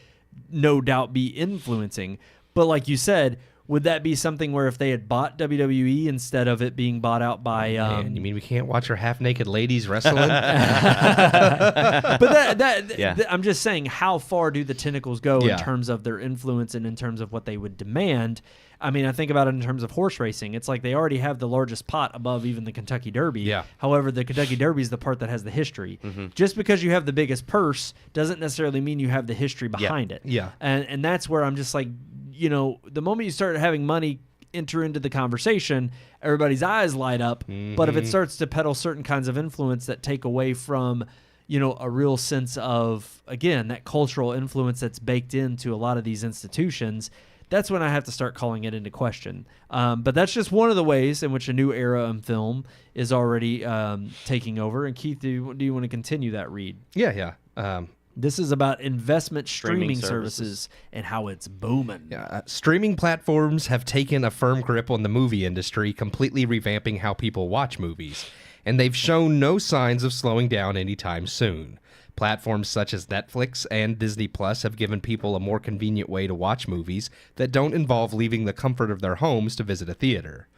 no doubt be influencing. But like you said, would that be something where if they had bought WWE instead of it being bought out by Man, you mean we can't watch our half-naked ladies wrestling? but that Yeah. I'm just saying, how far do the tentacles go Yeah. in terms of their influence and in terms of what they would demand? I mean, I think about it in terms of horse racing. It's like they already have the largest pot above even the Kentucky Derby. Yeah. However, the Kentucky Derby is the part that has the history. Just because you have the biggest purse doesn't necessarily mean you have the history behind it. Yeah. And that's where I'm just like, you know, the moment you start having money enter into the conversation, everybody's eyes light up. But if it starts to peddle certain kinds of influence that take away from, you know, a real sense of, again, that cultural influence that's baked into a lot of these institutions, that's when I have to start calling it into question. But that's just one of the ways in which a new era in film is already taking over. And Keith, do you want to continue that read? Yeah. This is about investment streaming Streaming services and how it's booming. Streaming platforms have taken a firm grip on the movie industry, completely revamping how people watch movies, and they've shown no signs of slowing down anytime soon. Platforms such as Netflix and Disney Plus have given people a more convenient way to watch movies that don't involve leaving the comfort of their homes to visit a theater.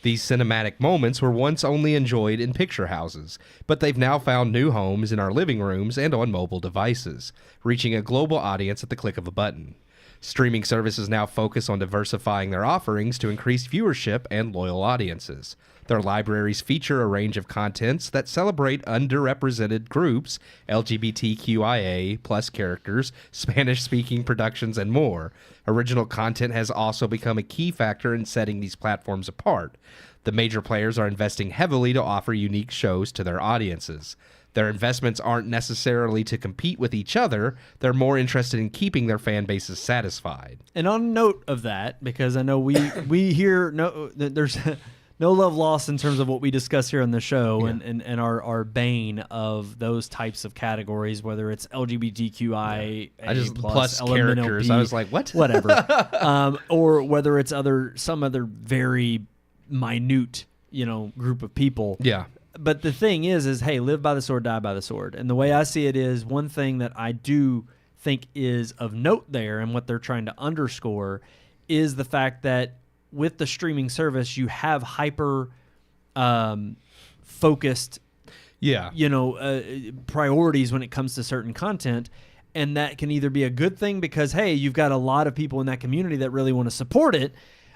These cinematic moments were once only enjoyed in picture houses, but they've now found new homes in our living rooms and on mobile devices, reaching a global audience at the click of a button. Streaming services now focus on diversifying their offerings to increase viewership and loyal audiences. Their libraries feature a range of contents that celebrate underrepresented groups, LGBTQIA plus characters, Spanish-speaking productions, and more. Original content has also become a key factor in setting these platforms apart. The major players are investing heavily to offer unique shows to their audiences. Their investments aren't necessarily to compete with each other. They're more interested in keeping their fan bases satisfied. And on note of that, because I know we hear there's no love lost in terms of what we discuss here on the show and our bane of those types of categories, whether it's LGBTQI, I just plus characters. I was like, what? Whatever. Or whether it's some other very minute, you know, group of people. Yeah. But the thing is, hey, live by the sword, die by the sword. And the way I see it is, one thing that I do think is of note there and what they're trying to underscore is the fact that with the streaming service, you have hyper focused, priorities when it comes to certain content. And that can either be a good thing because, hey, you've got a lot of people in that community that really want to support it.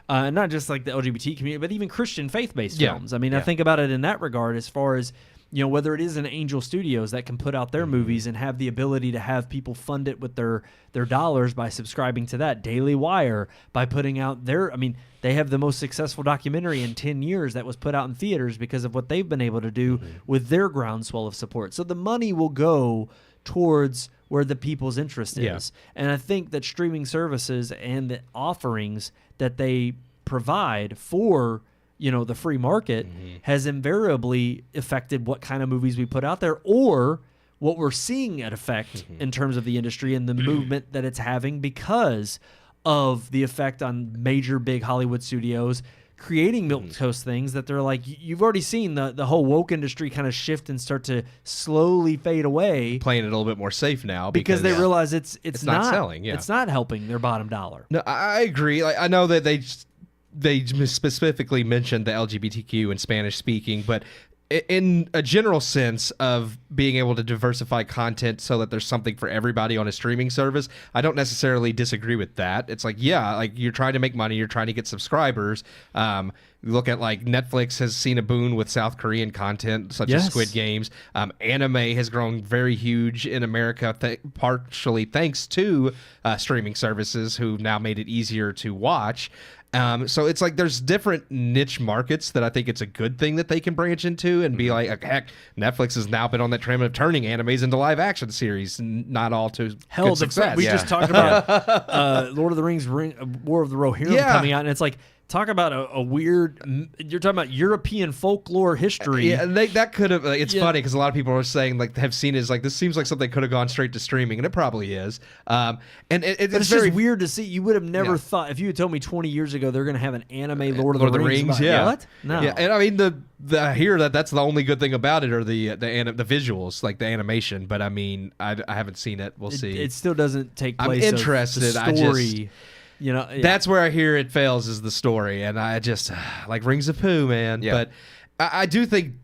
Not just like the LGBT community, but even Christian faith-based films. I mean, I think about it in that regard as far as, you know, whether it is an Angel Studios that can put out their movies and have the ability to have people fund it with their dollars by subscribing to that. Daily Wire, by putting out they have the most successful documentary in 10 years that was put out in theaters because of what they've been able to do with their groundswell of support. So the money will go towards where the people's interest is. And I think that streaming services and the offerings that they provide for, you know, the free market has invariably affected what kind of movies we put out there or what we're seeing at effect in terms of the industry and the movement that it's having because of the effect on major big Hollywood studios creating milquetoast things that they're like, you've already seen the whole woke industry kind of shift and start to slowly fade away. Playing it a little bit more safe now because they realize it's not selling. Yeah. It's not helping their bottom dollar. No, I agree. Like, I know that they specifically mentioned the LGBTQ and Spanish speaking, but in a general sense of being able to diversify content so that there's something for everybody on a streaming service, I don't necessarily disagree with that. It's like, like you're trying to make money, you're trying to get subscribers. Look at like Netflix has seen a boon with South Korean content such as Squid Games. Anime has grown very huge in America, partially thanks to streaming services who now made it easier to watch. So it's like there's different niche markets that I think it's a good thing that they can branch into and be like, heck, Netflix has now been on that trend of turning animes into live action series, not all to good success. We just talked about Lord of the Rings, War of the Rohirrim coming out, and it's like talk about a weird. You're talking about European folklore history. Yeah, that could have. It's funny because a lot of people are saying have seen it as this seems like something could have gone straight to streaming, and it probably is. And it's very just weird to see. You would have never thought if you had told me 20 years ago they're going to have an anime Lord of the Rings. Yeah, what? No. Yeah, and I mean I hear that's the only good thing about it, or the visuals, like the animation. But I mean, I haven't seen it. We'll see. It still doesn't take place. I'm interested. The story. That's where I hear it fails is the story, and I just Rings of Pooh, man. Yeah. But I do think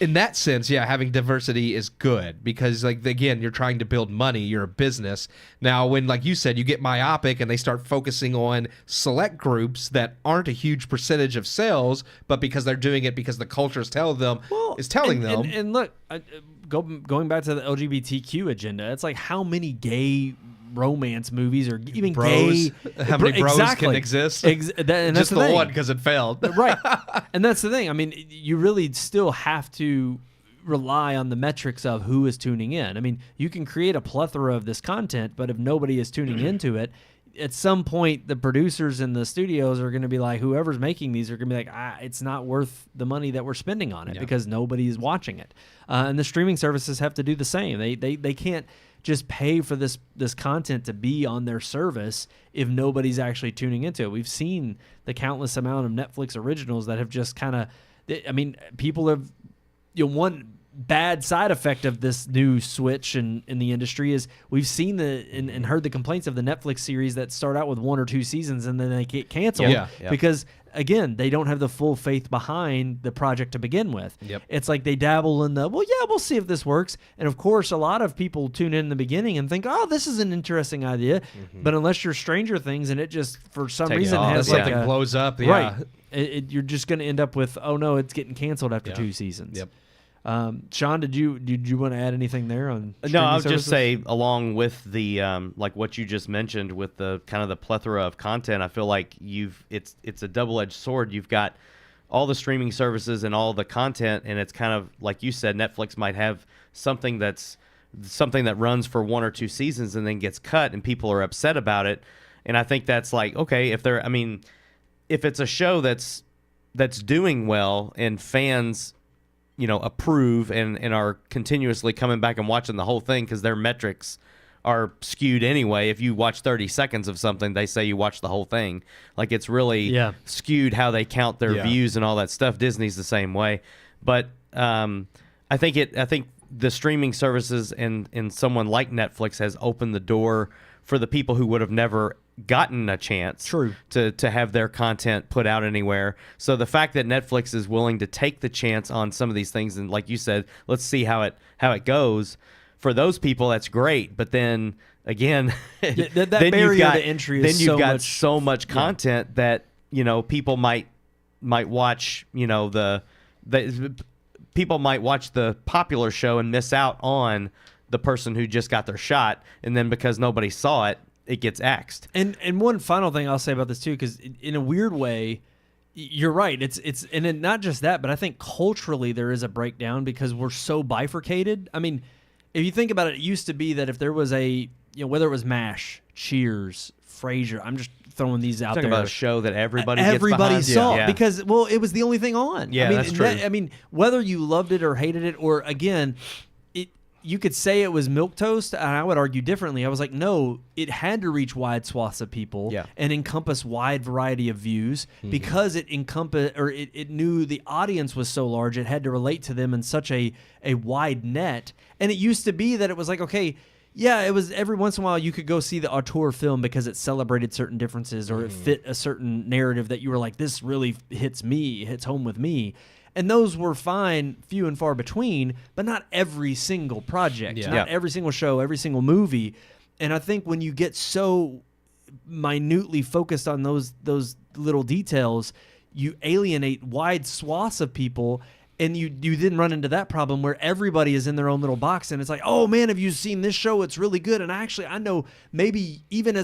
in that sense, having diversity is good because again, you're trying to build money, you're a business. Now when, like you said, you get myopic and they start focusing on select groups that aren't a huge percentage of sales, but because they're doing it because the culture is telling them. And look, going back to the LGBTQ agenda, it's like how many gay romance movies or even gay how many bros can exist and that's just the thing. one because it failed. Right. And that's the thing. I mean, you really still have to rely on the metrics of who is tuning in. I mean, you can create a plethora of this content, but if nobody is tuning into it, at some point the producers and the studios are going to be like, whoever's making these are going to be like, it's not worth the money that we're spending on it because nobody is watching it. And the streaming services have to do the same. They can't just pay for this content to be on their service if nobody's actually tuning into it. We've seen the countless amount of Netflix originals that have just kind of, I mean, people have, one bad side effect of this new switch in the industry is we've seen and heard the complaints of the Netflix series that start out with 1 or 2 seasons and then they get canceled because again, they don't have the full faith behind the project to begin with. Yep. It's like they dabble in we'll see if this works. And of course, a lot of people tune in the beginning and think, oh, this is an interesting idea. Mm-hmm. But unless you're Stranger Things and it just, for some reason, has something blows up. Right. You're just going to end up with, oh no, it's getting canceled after 2 seasons. Yep. Sean, did you want to add anything there on? No, I would services? just say along with the like what you just mentioned with the kind of the plethora of content, I feel like it's a double-edged sword. You've got all the streaming services and all the content, and it's kind of like you said, Netflix might have something that runs for 1 or 2 seasons and then gets cut, and people are upset about it. And I think that's like, okay, if it's a show that's doing well and fans approve and are continuously coming back and watching the whole thing because their metrics are skewed anyway. If you watch 30 seconds of something, they say you watch the whole thing. Like it's really skewed how they count their views and all that stuff. Disney's the same way. But I think the streaming services and someone like Netflix has opened the door for the people who would have never gotten a chance to have their content put out anywhere. So the fact that Netflix is willing to take the chance on some of these things, and like you said, let's see how it goes, for those people that's great. But then again, that barrier to entry is so much content that people might watch people might watch the popular show and miss out on the person who just got their shot, and then because nobody saw it, it gets axed. And one final thing I'll say about this too, because in a weird way, you're right. It's and not just that, but I think culturally there is a breakdown because we're so bifurcated. I mean, if you think about it, it used to be that if there was whether it was MASH, Cheers, Frasier, I'm just throwing these out there. Talking about a show that everybody saw because it was the only thing on. Yeah, that's true. Whether you loved it or hated it, or again, you could say it was milquetoast, and I would argue differently. I was like, no, it had to reach wide swaths of people and encompass wide variety of views because it knew the audience was so large, it had to relate to them in such a wide net. And it used to be that it was like, okay, yeah, it was every once in a while you could go see the auteur film because it celebrated certain differences or it fit a certain narrative that you were like, this really hits home with me. And those were fine, few and far between, but not every single project, not every single show, every single movie. And I think when you get so minutely focused on those little details, you alienate wide swaths of people, and you then run into that problem where everybody is in their own little box, and it's like, oh man, have you seen this show? It's really good. And actually, I know maybe even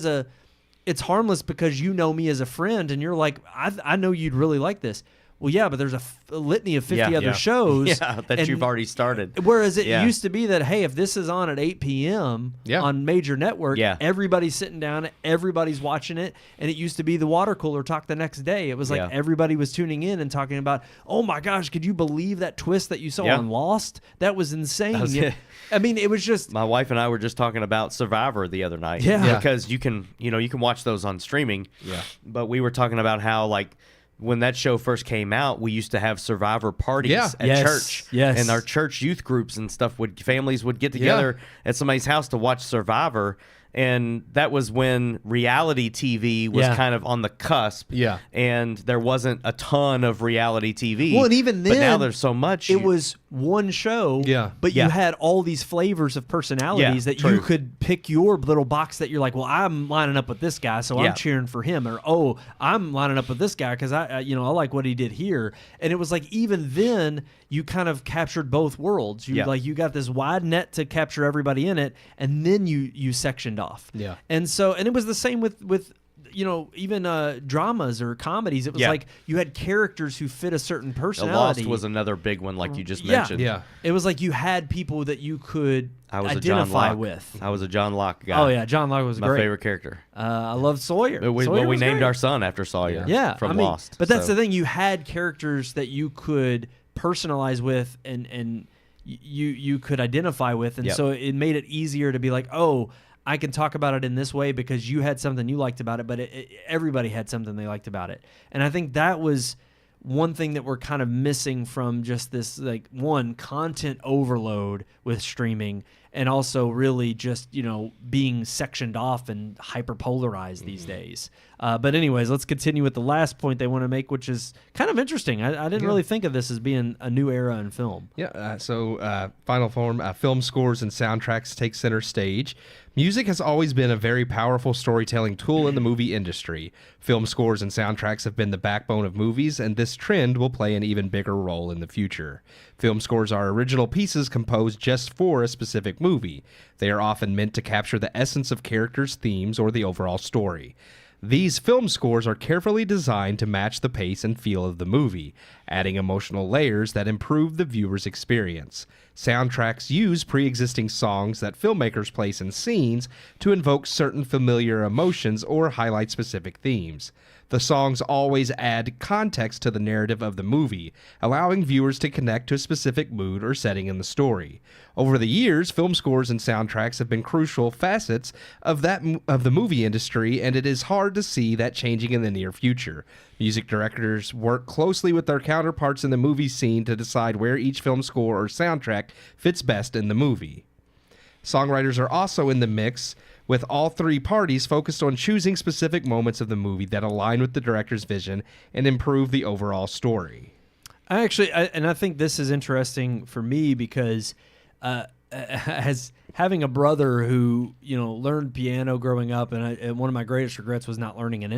it's harmless because you know me as a friend, and you're like, I know you'd really like this. well, yeah, but there's a litany of 50 Yeah, other yeah. shows. Yeah, that and- you've already started. Whereas it Yeah. used to be that, hey, if this is on at 8 p.m. Yeah. on major network, Yeah. everybody's sitting down, everybody's watching it, and it used to be the water cooler talk the next day. It was like Yeah. everybody was tuning in and talking about, oh my gosh, could you believe that twist that you saw Yeah. on Lost? That was insane. That was it. I mean, it was just... My wife and I were just talking about Survivor the other night. Yeah. Yeah. Because you can watch those on streaming. Yeah. But we were talking about how, like, when that show first came out, we used to have Survivor parties Yeah. at Yes. church. Yes. And our church youth groups and stuff families would get together at somebody's house to watch Survivor. And that was when reality TV was Yeah. kind of on the cusp. Yeah. And there wasn't a ton of reality TV. Well, and even but now then, there's so much. It was one show, Yeah. but Yeah. you had all these flavors of personalities Yeah, that you true. could pick your little box that you're like, well, I'm lining up with this guy, so Yeah. I'm cheering for him, or oh, I'm lining up with this guy because I like what he did here. And it was like even then you kind of captured both worlds. You Yeah. you got this wide net to capture everybody in it, and then you sectioned off. Yeah. And it was the same with even dramas or comedies. It was Yeah. like you had characters who fit a certain The personality. Lost was another big one, like you just Yeah. mentioned. Yeah. It was like you had people that you could I was a John identify Locke. with. I was a John Locke guy. Oh yeah, John Locke was my great. favorite character. I loved Sawyer. We Sawyer was named great. our son after Sawyer. Yeah, from I mean, Lost. But that's so. the thing. You had characters that you could personalize with, and you could identify with, and Yep. so it made it easier to be like, oh, I can talk about it in this way because you had something you liked about it, but everybody had something they liked about it. And I think that was one thing that we're kind of missing from just this, like, one, content overload with streaming, and also really just, being sectioned off and hyper-polarized these days. But anyways, let's continue with the last point they want to make, which is kind of interesting. I didn't really think of this as being a new era in film. Yeah, final form, film scores and soundtracks take center stage. Music has always been a very powerful storytelling tool in the movie industry. Film scores and soundtracks have been the backbone of movies, and this trend will play an even bigger role in the future. Film scores are original pieces composed just for a specific movie. They are often meant to capture the essence of characters, themes, or the overall story. These film scores are carefully designed to match the pace and feel of the movie, adding emotional layers that improve the viewer's experience. Soundtracks use pre-existing songs that filmmakers place in scenes to invoke certain familiar emotions or highlight specific themes. The songs always add context to the narrative of the movie, allowing viewers to connect to a specific mood or setting in the story. Over the years, film scores and soundtracks have been crucial facets of the movie industry, and it is hard to see that changing in the near future. Music directors work closely with their counterparts in the movie scene to decide where each film score or soundtrack fits best in the movie. Songwriters are also in the mix, with all three parties focused on choosing specific moments of the movie that align with the director's vision and improve the overall story. I think this is interesting for me because as having a brother who learned piano growing up, and one of my greatest regrets was not learning an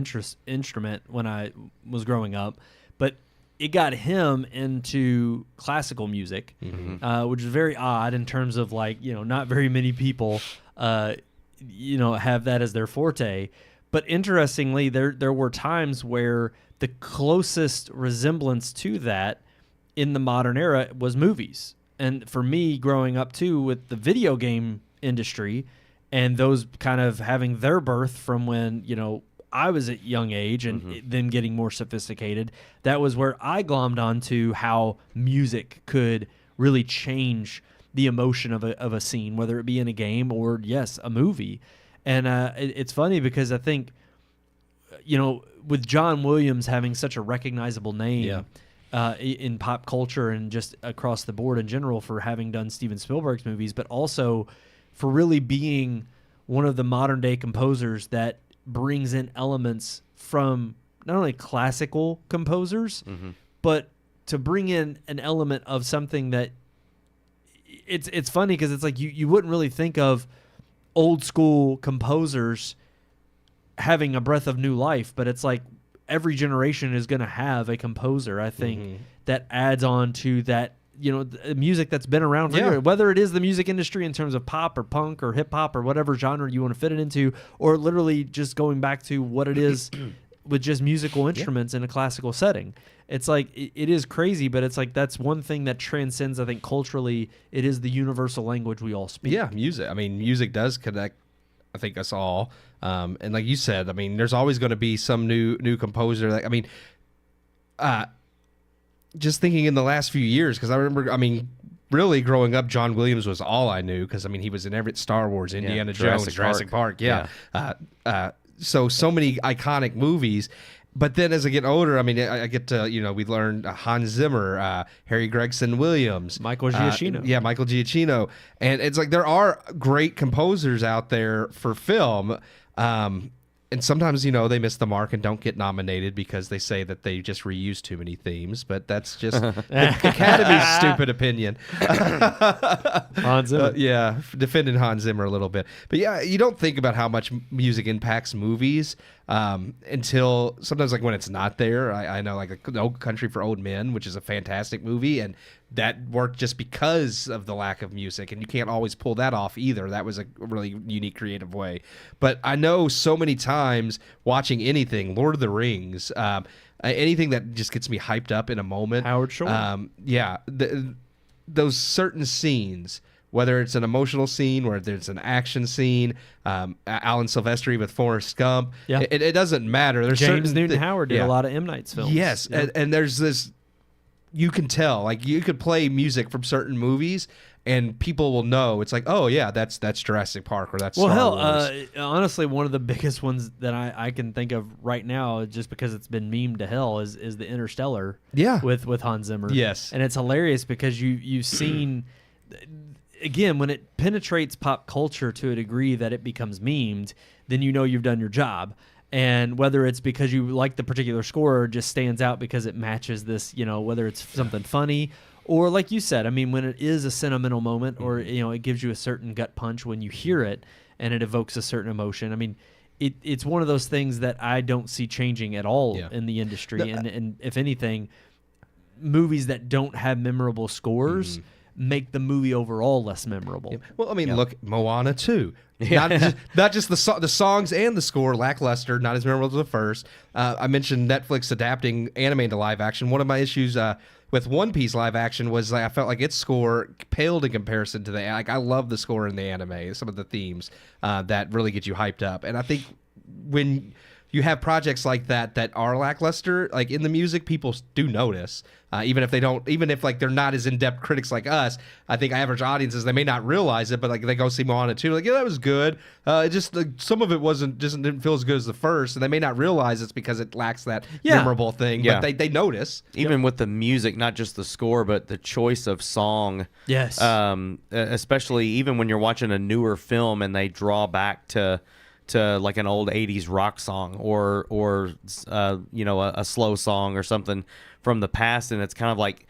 instrument when I was growing up, but it got him into classical music, which is very odd in terms of not very many people have that as their forte. But interestingly, there were times where the closest resemblance to that in the modern era was movies. And for me, growing up too with the video game industry and those kind of having their birth from when I was at young age and then getting more sophisticated, that was where I glommed onto how music could really change the emotion of a scene, whether it be in a game or, yes, a movie. And it's funny because I think, with John Williams having such a recognizable name in pop culture and just across the board in general for having done Steven Spielberg's movies, but also for really being one of the modern day composers that brings in elements from not only classical composers, but to bring in an element of something that it's funny because it's like you wouldn't really think of old school composers having a breath of new life, but it's like every generation is going to have a composer, I think, that adds on to that, music that's been around for years, whether it is the music industry in terms of pop or punk or hip hop or whatever genre you want to fit it into, or literally just going back to what it is with just musical instruments in a classical setting. It's like it is crazy, but it's like that's one thing that transcends, I think, culturally. It is the universal language we all speak. Yeah, music. I mean, music does connect, I think, us all. And like you said, I mean, there's always going to be some new composer. Like, I mean, just thinking in the last few years, because I remember, I mean, really growing up, John Williams was all I knew, because I mean, he was in every Star Wars, Indiana Jones, Jurassic Park. Yeah. So many iconic movies. But then as I get older, I mean, I get to, we learned Hans Zimmer, Harry Gregson Williams. Michael Giacchino. Michael Giacchino. And it's like there are great composers out there for film. And sometimes, they miss the mark and don't get nominated because they say that they just reuse too many themes. But that's just the Academy's stupid opinion. Hans Zimmer. Defending Hans Zimmer a little bit. But yeah, you don't think about how much music impacts movies until sometimes, like when it's not there. I know, like No Country for Old Men, which is a fantastic movie, and that worked just because of the lack of music, and you can't always pull that off either. That was a really unique, creative way. But I know so many times watching anything, Lord of the Rings, anything that just gets me hyped up in a moment. Howard Shore. Those certain scenes, whether it's an emotional scene, whether it's an action scene, Alan Silvestri with Forrest Gump, it doesn't matter. There's James Newton Howard did a lot of M. Night's films. Yes, and there's this. You can tell, like you could play music from certain movies and people will know. It's like, oh yeah, that's Jurassic Park or that's Star Wars. Honestly, one of the biggest ones that I can think of right now, just because it's been memed to hell, is the Interstellar. Yeah. With Hans Zimmer. Yes. And it's hilarious because you've seen, again, when it penetrates pop culture to a degree that it becomes memed, then you've done your job. And whether it's because you like the particular score or just stands out because it matches this, whether it's something funny or like you said, I mean, when it is a sentimental moment or, it gives you a certain gut punch when you hear it and it evokes a certain emotion. I mean, it's one of those things that I don't see changing at all in the industry. And if anything, movies that don't have memorable scores make the movie overall less memorable. Well, I mean, look, Moana 2. Not just the songs and the score lackluster, not as memorable as the first. I mentioned Netflix adapting anime into live action. One of my issues with One Piece live action was I felt like its score paled in comparison to I love the score in the anime, some of the themes that really get you hyped up. And I think when you have projects like that are lackluster, like in the music, people do notice, even if they're not as in-depth critics like us. I think average audiences, they may not realize it, but like they go see Moana 2, like, yeah, that was good. It just some of it didn't feel as good as the first, and they may not realize it's because it lacks that memorable thing. Yeah. But they notice. Even with the music, not just the score, but the choice of song. Yes. Especially even when you're watching a newer film and they draw back to like an old 80s rock song or a slow song or something from the past, and it's kind of like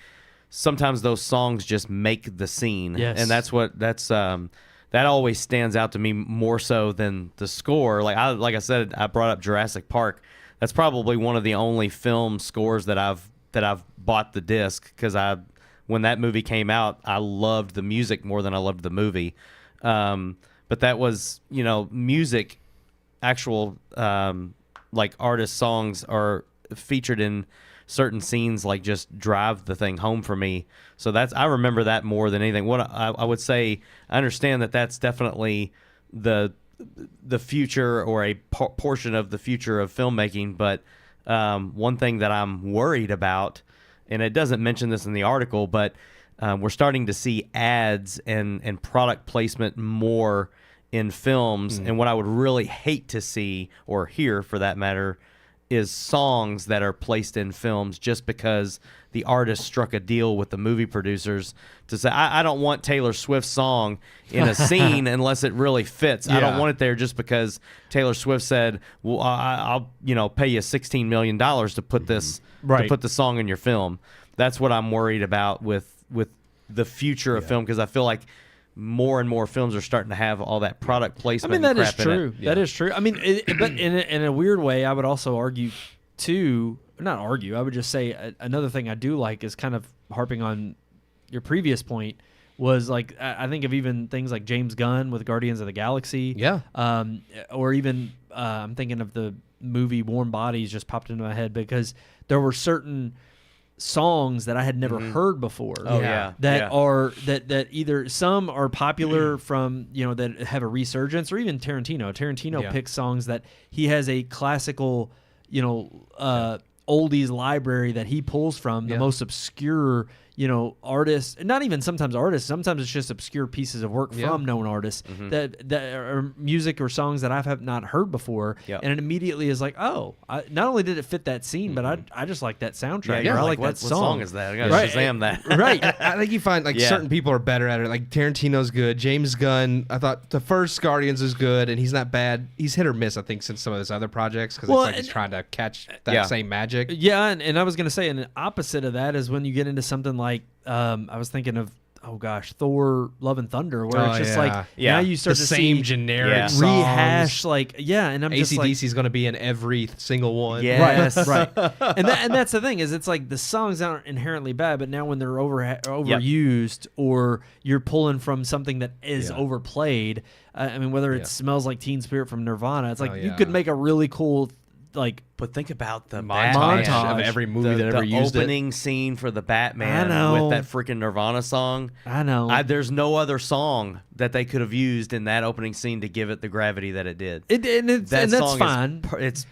sometimes those songs just make the scene. Yes. And that always stands out to me more so than the score. Like I said, I brought up Jurassic Park. That's probably one of the only film scores that I've bought the disc, because when that movie came out, I loved the music more than I loved the movie. But that was, music. Actual like artist songs are featured in certain scenes, like just drive the thing home for me. So I remember that more than anything. What I would say, I understand that's definitely the future or a portion of the future of filmmaking. But one thing that I'm worried about, and it doesn't mention this in the article, but we're starting to see ads and product placement more in films, and what I would really hate to see, or hear for that matter, is songs that are placed in films just because the artist struck a deal with the movie producers to say, I don't want Taylor Swift's song in a scene unless it really fits. I don't want it there just because Taylor Swift said, well, I'll pay you $16 million to put this to put the song in your film. That's what I'm worried about with the future of film, because I feel like more and more films are starting to have all that product placement. I mean, that is crap true. In it. That is true. I mean, but in a weird way, I would also argue too. Not argue. I would just say another thing I do like is kind of harping on your previous point. Was like I think of even things like James Gunn with Guardians of the Galaxy. Yeah. Or even I'm thinking of the movie Warm Bodies just popped into my head because there were certain songs that I had never heard before. Oh, yeah. That are that either some are popular from, that have a resurgence, or even Tarantino. Tarantino picks songs that he has a classical, oldies library that he pulls from, the most obscure, artists, not even sometimes artists, sometimes it's just obscure pieces of work from known artists that are music or songs that I have not heard before. And it immediately is like, oh, not only did it fit that scene, but I just like that soundtrack. Yeah, I like that song. What song is that? I gotta Shazam that. Right. I think you find certain people are better at it. Like Tarantino's good. James Gunn, I thought the first Guardians is good, and he's not bad. He's hit or miss, I think, since some of his other projects because it's like he's trying to catch that same magic. Yeah, and I was gonna say, an opposite of that is when you get into something like I was thinking of Thor: Love and Thunder, where it's just like now you start the to same see generic songs. rehash, and I'm just like, AC/DC is going to be in every single one. Yes. right. And that's the thing is, it's like the songs aren't inherently bad, but now when they're overused or you're pulling from something that is overplayed, I mean, whether it smells like Teen Spirit from Nirvana, it's like you could make a really cool But think about the montage of every movie that ever used it. The opening scene for the Batman with that freaking Nirvana song. I know. There's no other song that they could have used in that opening scene to give it the gravity that it did. That's fine.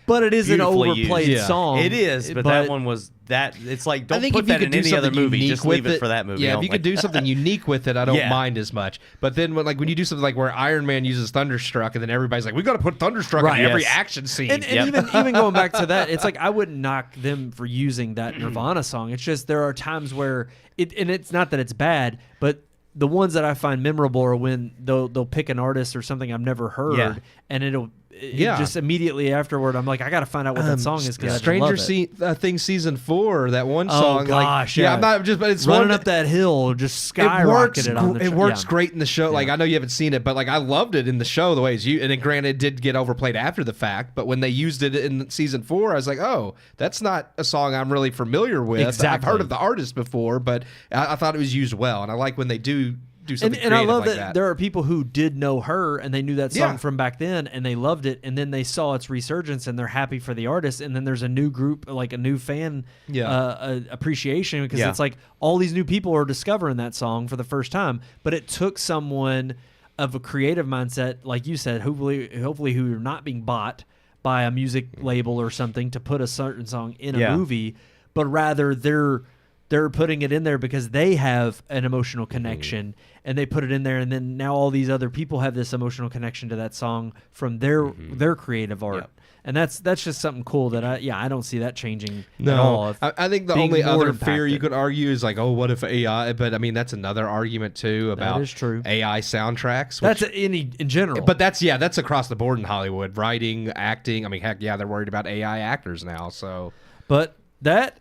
But it is an overplayed song. It is, but that one was that. It's like, don't put that in any other movie. Just leave it for that movie. Yeah, only. if you could do something unique with it, I don't mind as much. But then when you do something like where Iron Man uses Thunderstruck, and then everybody's like, we got to put Thunderstruck in every action scene. And even going back to that, it's like I wouldn't knock them for using that Nirvana song. It's just there are times where it's not that it's bad, but the ones that I find memorable are when they'll pick an artist or something I've never heard, and it'll just immediately afterward I'm like, I got to find out what that song is because Stranger Things season 4, that one song. Oh gosh, I'm not just, but it's running up that hill, just skyrocketed. It works great in the show. Like I know you haven't seen it, but like I loved it in the show the way it's used. And then granted, it did get overplayed after the fact, but when they used it in season 4, I was like, oh, that's not a song I'm really familiar with. Exactly. I've heard of the artist before, but I thought it was used well, and I like when they do something and I love like that there are people who did know her and they knew that song from back then and they loved it, and then they saw its resurgence and they're happy for the artist, and then there's a new group, like a new fan appreciation, because it's like all these new people are discovering that song for the first time, but it took someone of a creative mindset, like you said, hopefully who are not being bought by a music label or something to put a certain song in a movie, but rather they're putting it in there because they have an emotional connection, and they put it in there, and then now all these other people have this emotional connection to that song from their creative art. And that's just something cool that I don't see that changing at all. I think the only other fear you could argue is like, oh, what if AI? But I mean, that's another argument too about that is true. AI soundtracks. That's in general. But that's across the board in Hollywood, writing, acting. I mean, heck, they're worried about AI actors now. So, but that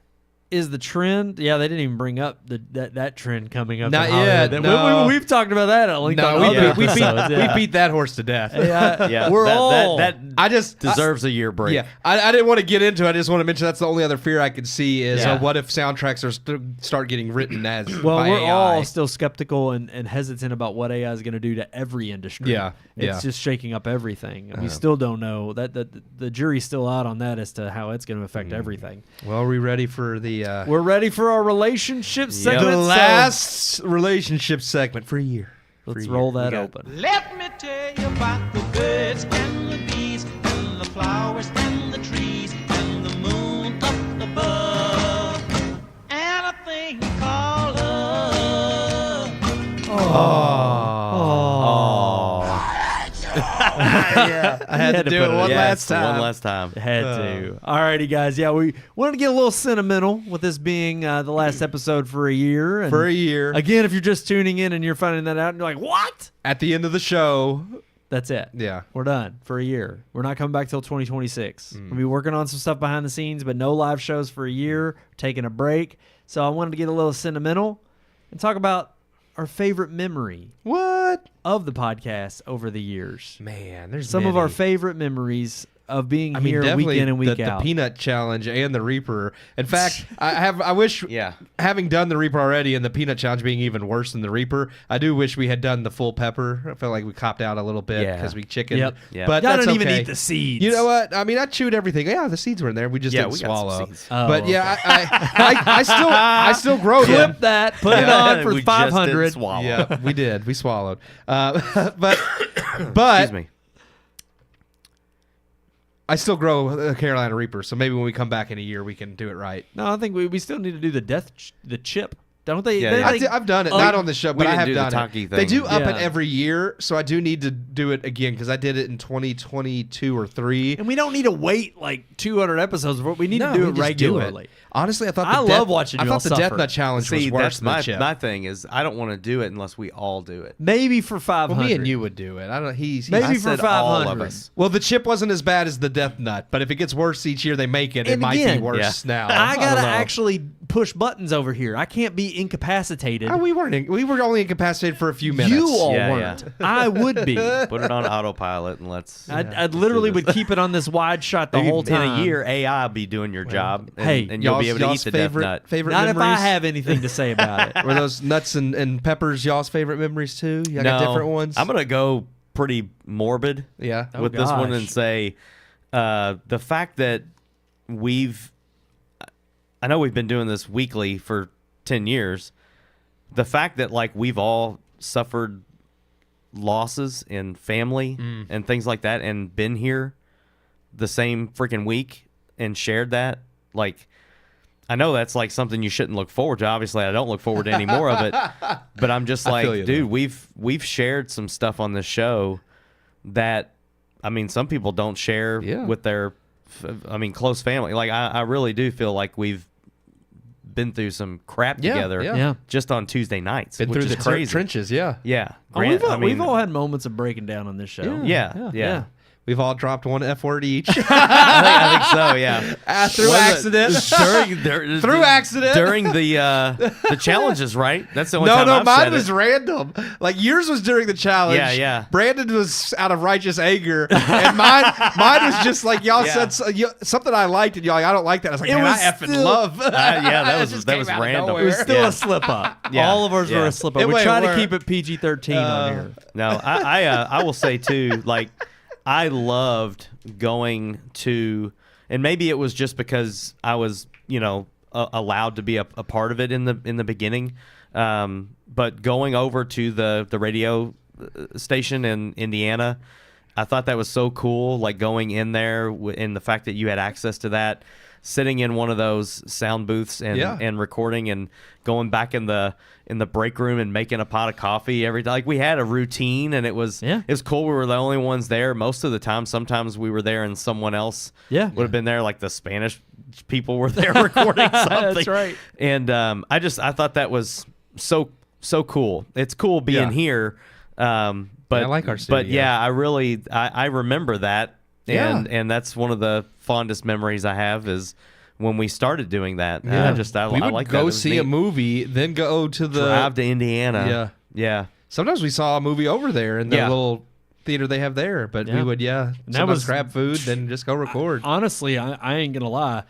is the trend. Yeah, they didn't even bring up that trend coming up. Not yet. No. We've talked about that at least. We beat that horse to death. That deserves a year break. Yeah, I didn't want to get into it. I just want to mention that's the only other fear I could see is what if soundtracks start getting written as by we're AI? all still skeptical and hesitant about what AI is going to do to every industry. It's just shaking up everything. And we still don't know. That the jury's still out on that as to how it's going to affect everything. Well, are we ready for the we're ready for our relationship segment. The last relationship segment for a year. Let's roll that open. Let me tell you about the birds and the bees and the flowers and the trees and the moon up above and a thing called love. I had to do it one last time. Had to. Alrighty, guys. Yeah, we wanted to get a little sentimental with this being the last episode for a year. And for a year. Again, if you're just tuning in and you're finding that out and you're like, what? At the end of the show. That's it. Yeah. We're done for a year. We're not coming back till 2026. We'll be working on some stuff behind the scenes, but no live shows for a year, taking a break. So I wanted to get a little sentimental and talk about our favorite memory of the podcast over the years. Man, there's some of our favorite memories of being I mean, here definitely week in and week the out. Peanut Challenge and the Reaper. In fact, I wish, Yeah. having done the Reaper already and the Peanut Challenge being even worse than the Reaper, I do wish we had done the full pepper. I felt like we copped out a little bit Yeah. because we chickened. Yep. Yeah. But Y'all that's don't even okay. eat the seeds. You know what? I mean, I chewed everything. Yeah, the seeds were in there. We just Yeah, didn't we got some swallow. seeds. Oh, But okay. yeah, I still grow them. Clip that, put it on for We just 500. didn't swallow. Yeah, we did. We swallowed. But Excuse me. I still grow a Carolina Reaper, so maybe when we come back in a year, we can do it right. No, I think we still need to do the chip. Don't they? Yeah, they yeah. like- I've done it, oh, not on the show, but we I didn't have do the done Taki it. thing. They do up it Yeah. every year, so I do need to do it again because I did it in 2022 or 3. And we don't need to wait like 200 episodes. We need No, to do we it just do it. regularly. Honestly, I thought I love watching I you thought all the Death suffer. Nut Challenge See, was worse that's than the my chip. my thing is I don't want to do it unless we all do it. Maybe for 500. Well, me and you would do it. I don't. Maybe I for said 500. all of us. Well, the chip wasn't as bad as the Death Nut, but if it gets worse each year they make it, it And might again, be worse now. I gotta don't know. actually push buttons over here. I can't be incapacitated. We weren't. We were only incapacitated for a few minutes. You all Yeah, weren't. I would be. Put it on autopilot and let's. I'd literally would keep it on this wide shot the Maybe whole time. In a year, AI will be doing your job, and, hey, and you'll be able to eat y'all's the favorite, death nut. favorite Not if memories? I have anything to say about it. Were those nuts and peppers y'all's favorite memories too? You got different ones? I'm gonna go pretty morbid Yeah. Oh, with this one and gosh. say the fact that I know we've been doing this weekly for 10 years. The fact that like we've all suffered losses in family and things like that and been here the same freaking week and shared that, like, I know that's like something you shouldn't look forward to. Obviously, I don't look forward to any more of it. But I'm just I like, feel you, dude, though. we've shared some stuff on this show that, I mean, some people don't share with their, close family. Like, I really do feel like we've been through some crap Yeah, together Yeah. just on Tuesday nights, Been which through is the crazy. trenches, yeah. Yeah. Oh, Grant, we've all had moments of breaking down on this show. Yeah. We've all dropped one F word each. I think so, yeah. Through accident. Through accident. During the challenges, right? That's the only No, time no, I've mine said was it. random. Like yours was during the challenge. Yeah, yeah. Brandon was out of righteous anger, and mine was just like y'all Yeah. said something I liked, and y'all like I don't like that. I was like, It man, was I effing still- love. Yeah, that was just that came was out of random. nowhere. It was still Yeah. a slip up. Yeah. All of ours were Yeah. a slip up. It We went try to where- keep it PG-13 on here. No, I will say too, like I loved going to, and maybe it was just because I was, allowed to be a part of it in the beginning, but going over to the radio station in Indiana, I thought that was so cool. Like going in there and the fact that you had access to that, sitting in one of those sound booths and recording and going back in the break room and making a pot of coffee every day. Like we had a routine and it was cool. We were the only ones there most of the time. Sometimes we were there and someone else would have been there. Like the Spanish people were there recording something. That's right. And I thought that was so cool. It's cool being here. But I like our studio. But yeah, I remember that. Yeah. And that's one of the fondest memories I have is when we started doing that. Yeah. I we would like that. go It was see a neat. movie, then go to the Drive to Indiana. Yeah. Yeah. Sometimes we saw a movie over there in the Yeah. little theater they have there, but we would that sometimes was- grab food, then just go record. Honestly, I ain't gonna lie.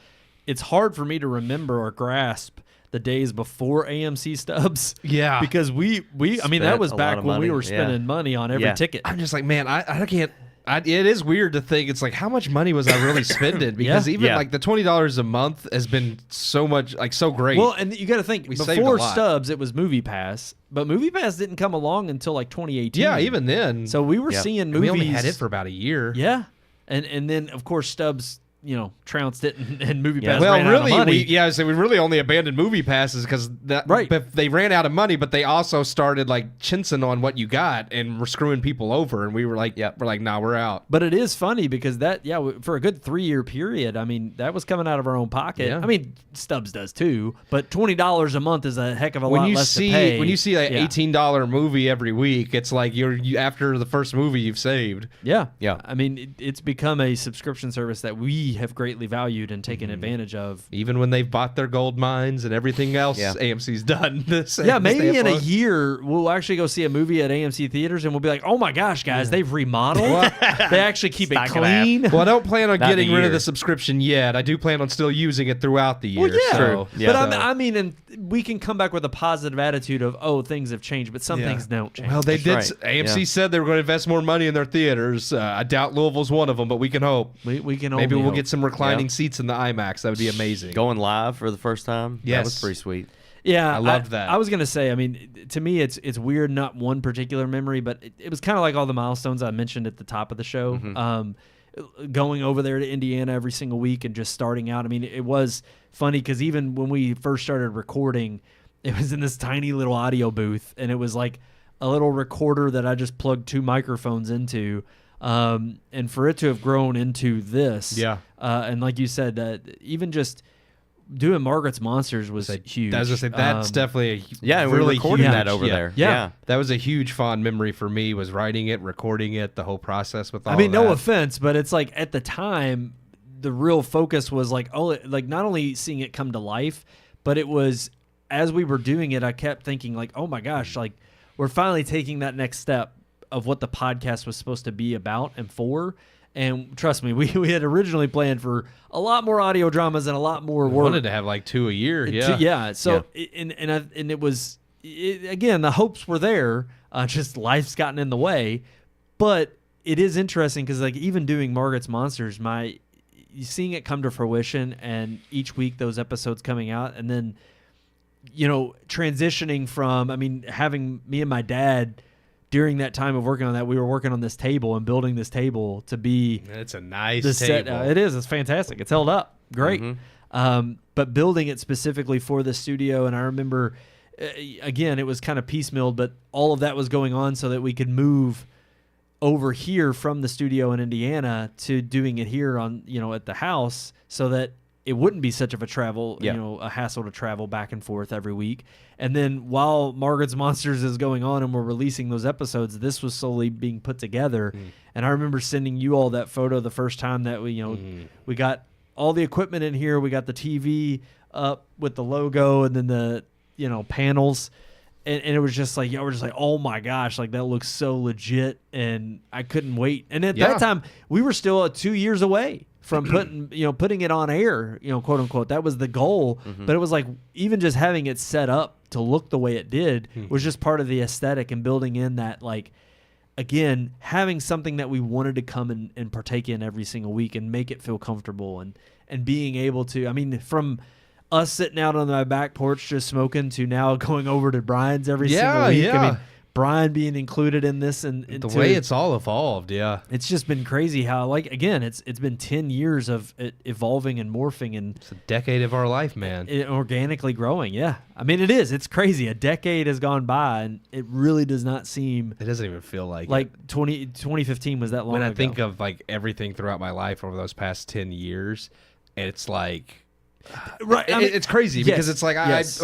It's hard for me to remember or grasp the days before AMC stubs. Yeah. because we that Spent was a back lot of when we money, were spending yeah. money on every Yeah. ticket. I'm just like, man, I can't. It is weird to think it's like how much money was I really spending because even Yeah. like the $20 a month has been so much like so great. Well, and you got to think We saved a before lot. Stubs, it was Movie Pass, but Movie Pass didn't come along until like 2018. yeah, even then, So we were Yeah. seeing and movies. we only had it for about a year. yeah, and then of course Stubs, trounced it, and Movie Yeah. Pass Well, ran out of really, money. so we really only abandoned movie passes because Right. but they ran out of money, but they also started like chinsing on what you got and were screwing people over, and we were like, nah, we're out. But it is funny because for a good 3-year period, I mean, that was coming out of our own pocket. Yeah. I mean, Stubbs does too, but $20 a month is a heck of a lot less to pay. When you see an Yeah. $18 movie every week, it's like you after the first movie you've saved. Yeah. Yeah. I mean, it's become a subscription service that we have greatly valued and taken advantage of. Even when they've bought their gold mines and everything else AMC's done. Yeah, maybe in a year we'll actually go see a movie at AMC theaters and we'll be like, oh my gosh, guys, they've remodeled. They actually keep it clean. Well, I don't plan on Not getting in a rid of year. the subscription yet. I do plan on still using it throughout the year. Well, yeah. So, Yeah. But I mean, and we can come back with a positive attitude of, oh, things have changed, but some things don't change. Well, they That's did. right. AMC Yeah. said they were going to invest more money in their theaters. I doubt Louisville's one of them, but we can hope. we can Maybe only we'll hope. get some reclining Yeah. seats in the IMAX. That would be amazing. Going live for the first time. That Yes. was pretty sweet. Yeah, I loved that. I was gonna say, I mean, to me, it's weird, not one particular memory, but it was kind of like all the milestones I mentioned at the top of the show. Going over there to Indiana every single week and just starting out. I mean, it was funny because even when we first started recording, it was in this tiny little audio booth, and it was like a little recorder that I just plugged 2 microphones into. And for it to have grown into this, and like you said, even just doing Margaret's Monsters was huge. I was gonna say that's definitely Yeah, we really recorded huge. that over there. Yeah. That was a huge fond memory for me. Was writing it, recording it, the whole process with all. I mean, of no that. offense, but it's like at the time, the real focus was like, oh, like not only seeing it come to life, but it was as we were doing it, I kept thinking like, oh my gosh, like we're finally taking that next step of what the podcast was supposed to be about and for. And trust me, we had originally planned for a lot more audio dramas and a lot more We work. wanted to have like 2 a year. Yeah. Yeah. So and it was again, the hopes were there. Just life's gotten in the way, but it is interesting because like even doing Margaret's Monsters, seeing it come to fruition, and each week those episodes coming out, and then transitioning from, I mean, having me and my dad. During that time of working on that, we were working on this table and building this table to be It's a nice the table. set. It is. It's fantastic. It's held up. Great. But building it specifically for the studio, and I remember, again, it was kind of piecemealed, but all of that was going on so that we could move over here from the studio in Indiana to doing it here on, at the house, so that it wouldn't be such of a travel, a hassle to travel back and forth every week. And then while Margaret's Monsters is going on and we're releasing those episodes, this was slowly being put together. And I remember sending you all that photo the first time that we got all the equipment in here. We got the TV up with the logo and then the, panels. And it was just like, we're just like, oh my gosh, like that looks so legit. And I couldn't wait. And at that time, we were still 2 years away from putting it on air, quote unquote. That was the goal. But it was like, even just having it set up to look the way it did was just part of the aesthetic, and building in that, like, again, having something that we wanted to come and partake in every single week and make it feel comfortable, and being able to, I mean, from us sitting out on my back porch just smoking to now going over to Brian's every single week. I mean, Brian being included in this, and the way it's all evolved. It's just been crazy how, like, again, it's been 10 years of it evolving and morphing, and It's a decade of our life, man. it organically growing. Yeah, I mean, it is. It's crazy. A decade has gone by, and it really does not seem It doesn't even feel like like it. 2015 was that long When I ago. think of like everything throughout my life over those past 10 years, it's like right, I mean, it's crazy yes, because it's like yes.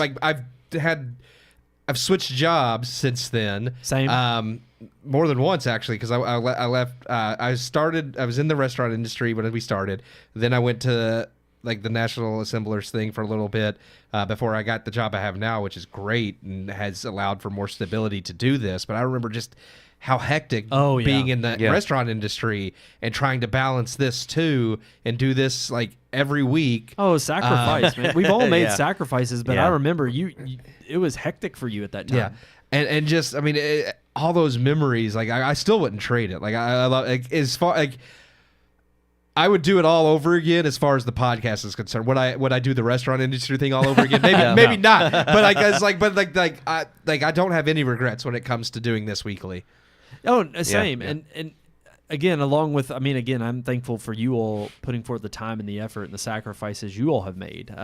I've switched jobs since then. Same. More than once actually, because I left. I was in the restaurant industry when we started. Then I went to like the National Assemblers thing for a little bit before I got the job I have now, which is great and has allowed for more stability to do this. But I remember just how hectic being in the restaurant industry and trying to balance this too and do this like every week. Oh, sacrifice, man. We've all made sacrifices, but I remember you it was hectic for you at that time. Yeah. And just, I mean, all those memories, like I still wouldn't trade it. Like I love, like, as far, like, I would do it all over again as far as the podcast is concerned. Would I do the restaurant industry thing all over again? Maybe not. But like, I don't have any regrets when it comes to doing this weekly. Oh, same. Yeah. And again, along with, I mean, again, I'm thankful for you all putting forth the time and the effort and the sacrifices you all have made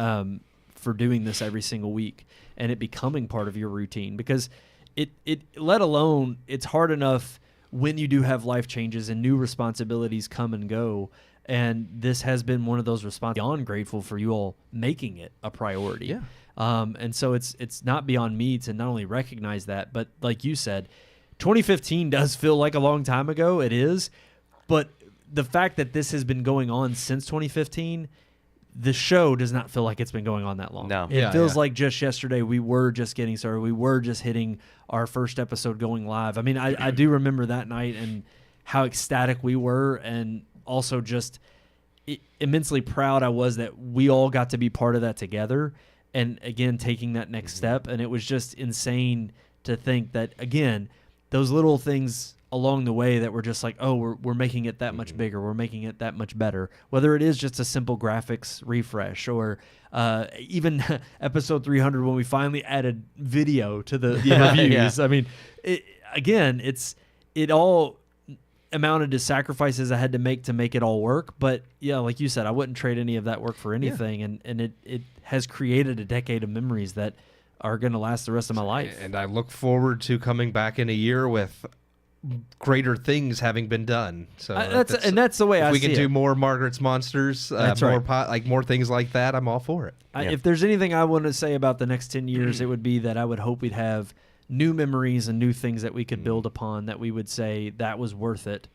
for doing this every single week and it becoming part of your routine, because it let alone, it's hard enough when you do have life changes and new responsibilities come and go. And this has been one of those responsibilities. Beyond grateful for you all making it a priority. Yeah. And so it's not beyond me to not only recognize that, but like you said, 2015 does feel like a long time ago. It is. But the fact that this has been going on since 2015, the show does not feel like it's been going on that long. No. It Yeah, feels yeah. like just yesterday we were just getting started. We were just hitting our first episode going live. I mean, I do remember that night and how ecstatic we were, and also just immensely proud I was that we all got to be part of that together, and again taking that next step. And it was just insane to think that, again, those little things along the way that were just like, oh, we're making it that much bigger, we're making it that much better, whether it is just a simple graphics refresh or even episode 300 when we finally added video to the reviews. I mean, it all amounted to sacrifices I had to make it all work. But yeah, like you said, I wouldn't trade any of that work for anything. And it has created a decade of memories that are going to last the rest of my life. And I look forward to coming back in a year with greater things having been done. So that's the way I we see can it. do more Margaret's Monsters, That's more right. more things like that. I'm all for it. If there's anything I want to say about the next 10 years, it would be that I would hope we'd have new memories and new things that we could build upon, that we would say that was worth it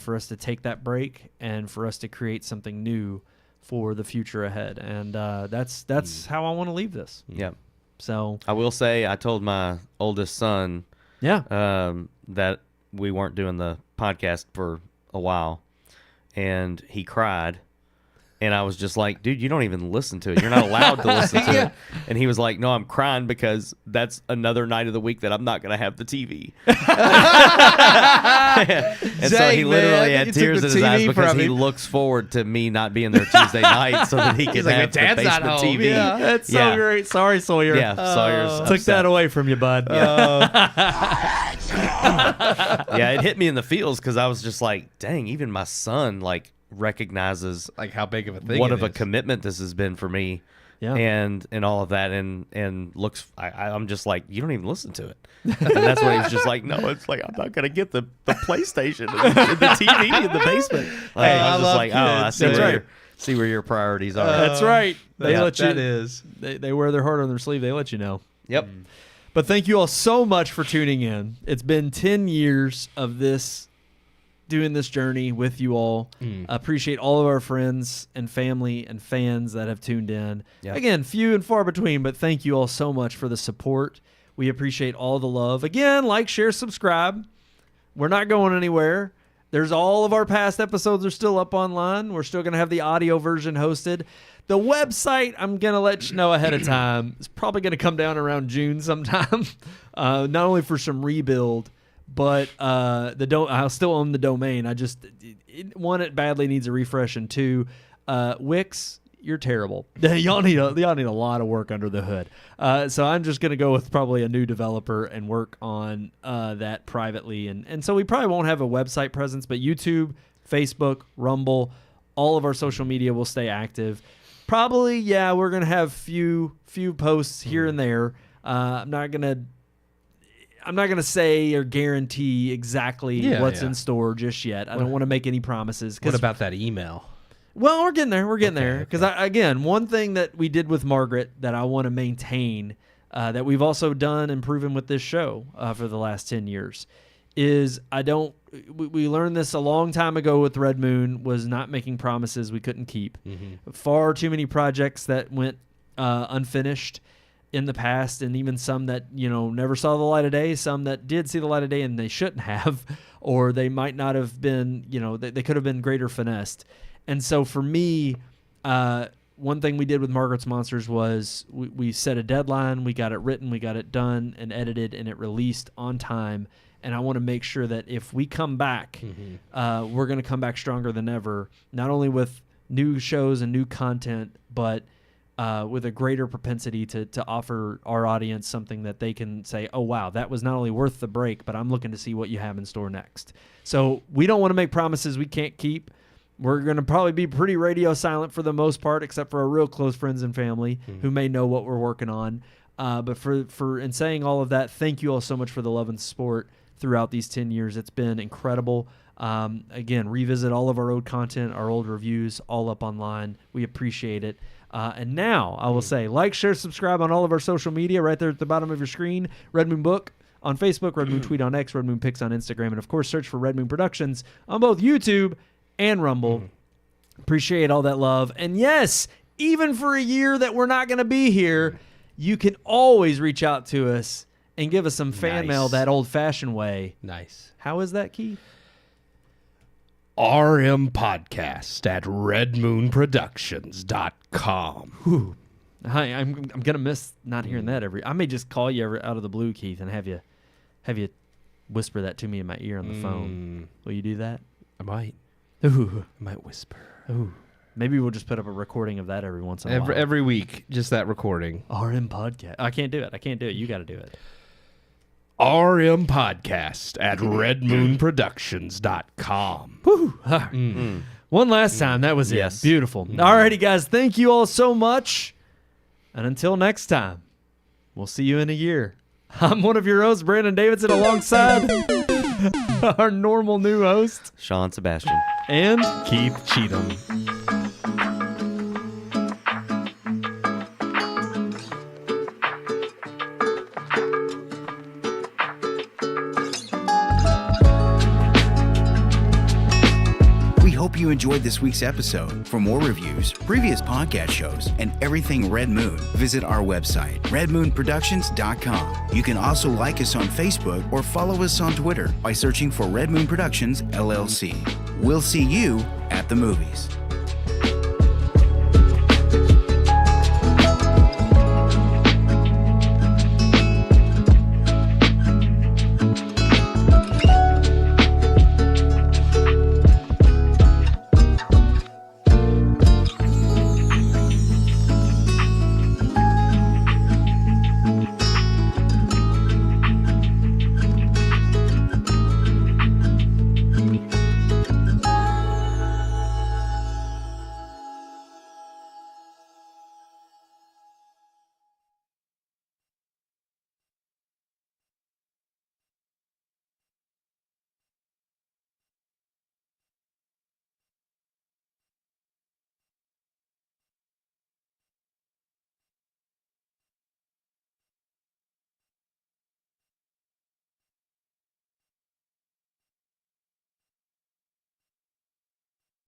for us to take that break and for us to create something new for the future ahead. And that's how I want to leave this. Yeah. So I will say, I told my oldest son yeah, that we weren't doing the podcast for a while, and he cried. And I was just like, dude, you don't even listen to it. You're not allowed to listen to it. And he was like, no, I'm crying because that's another night of the week that I'm not going to have the TV. And so he Dang, literally man. had You took tears the in his eyes TV because from he him. looks forward to me not being there Tuesday night so that he can like, have the "My dad's not basement home." TV. Yeah. that's so Yeah. great. Sorry, Sawyer. Yeah, Sawyer's Took upset. that away from you, bud. Yeah, it hit me in the feels because I was just like, dang, even my son like recognizes Like how big of a thing what it of a is. commitment this has been for me. Yeah. And all of that, and looks, I'm just like, you don't even listen to it. And that's when he's just like, no, it's like, I'm not gonna get the PlayStation and the TV in the basement. Like, Hey, I I was just love like, oh, I kids. see That's where right. see where your priorities are. That's right. They yeah, let you. That is. They wear their heart on their sleeve. They let you know. Yep. But thank you all so much for tuning in. It's been 10 years of doing this journey with you all. I appreciate all of our friends and family and fans that have tuned in. Yep. Again, few and far between, but thank you all so much for the support. We appreciate all the love. Again, like, share, subscribe. We're not going anywhere. There's all of our past episodes are still up online. We're still going to have the audio version hosted. The website, I'm going to let you know ahead of time, it's probably going to come down around June sometime, not only for some rebuild, but I'll still own the domain. I just, one, it badly needs a refresh, and two, Wix, you're terrible. y'all need a lot of work under the hood. So I'm just going to go with probably a new developer and work on that privately. And so we probably won't have a website presence, but YouTube, Facebook, Rumble, all of our social media will stay active. Probably, yeah, we're going to have few posts here and there. I'm not going to say or guarantee exactly what's in store just yet. I don't want to make any promises. What about that email? Well, we're getting there. We're getting there. Because, again, one thing that we did with Margaret that I want to maintain, that we've also done and proven with this show for the last 10 years, is we learned this a long time ago with Red Moon, was not making promises we couldn't keep. Far too many projects that went unfinished in the past, and even some that never saw the light of day, some that did see the light of day and they shouldn't have, or they might not have been, they could have been greater finessed. And so for me, one thing we did with Margaret's Monsters was we set a deadline, we got it written, we got it done and edited, and it released on time. And I want to make sure that if we come back, we're going to come back stronger than ever, not only with new shows and new content, but with a greater propensity to offer our audience something that they can say, oh, wow, that was not only worth the break, but I'm looking to see what you have in store next. So we don't want to make promises we can't keep. We're going to probably be pretty radio silent for the most part, except for our real close friends and family who may know what we're working on. But for in saying all of that, thank you all so much for the love and support throughout these 10 years. It's been incredible. Again, revisit all of our old content, our old reviews, all up online. We appreciate it. And now I will say, like, share, subscribe on all of our social media right there at the bottom of your screen. Red Moon Book on Facebook, Red Moon Tweet on X, Red Moon Pics on Instagram, and of course, search for Red Moon Productions on both YouTube and Rumble. Appreciate all that love. And yes, even for a year that we're not going to be here, you can always reach out to us and give us some fan mail that old-fashioned way. Nice. How is that, Keith? RMPodcast at redmoonproductions.com. Hi, I'm gonna miss not hearing that I may just call you out of the blue, Keith, and have you whisper that to me in my ear on the phone. Will you do that? I might. Ooh. I might whisper. Ooh. Maybe we'll just put up a recording of that every once in a while. Every week, just that recording. RMPodcast. I can't do it. You got to do it. RMPodcast at redmoonproductions.com. Woo. One last time. That was it. Yes. Beautiful. Alrighty, guys. Thank you all so much. And until next time, we'll see you in a year. I'm one of your hosts, Brandon Davidson, alongside our normal new host, Sean Sebastian. and Keith Cheatham. We hope you enjoyed this week's episode. For more reviews, previous podcast shows, and everything Red Moon, visit our website, redmoonproductions.com. You can also like us on Facebook or follow us on Twitter by searching for Red Moon Productions, LLC. We'll see you at the movies.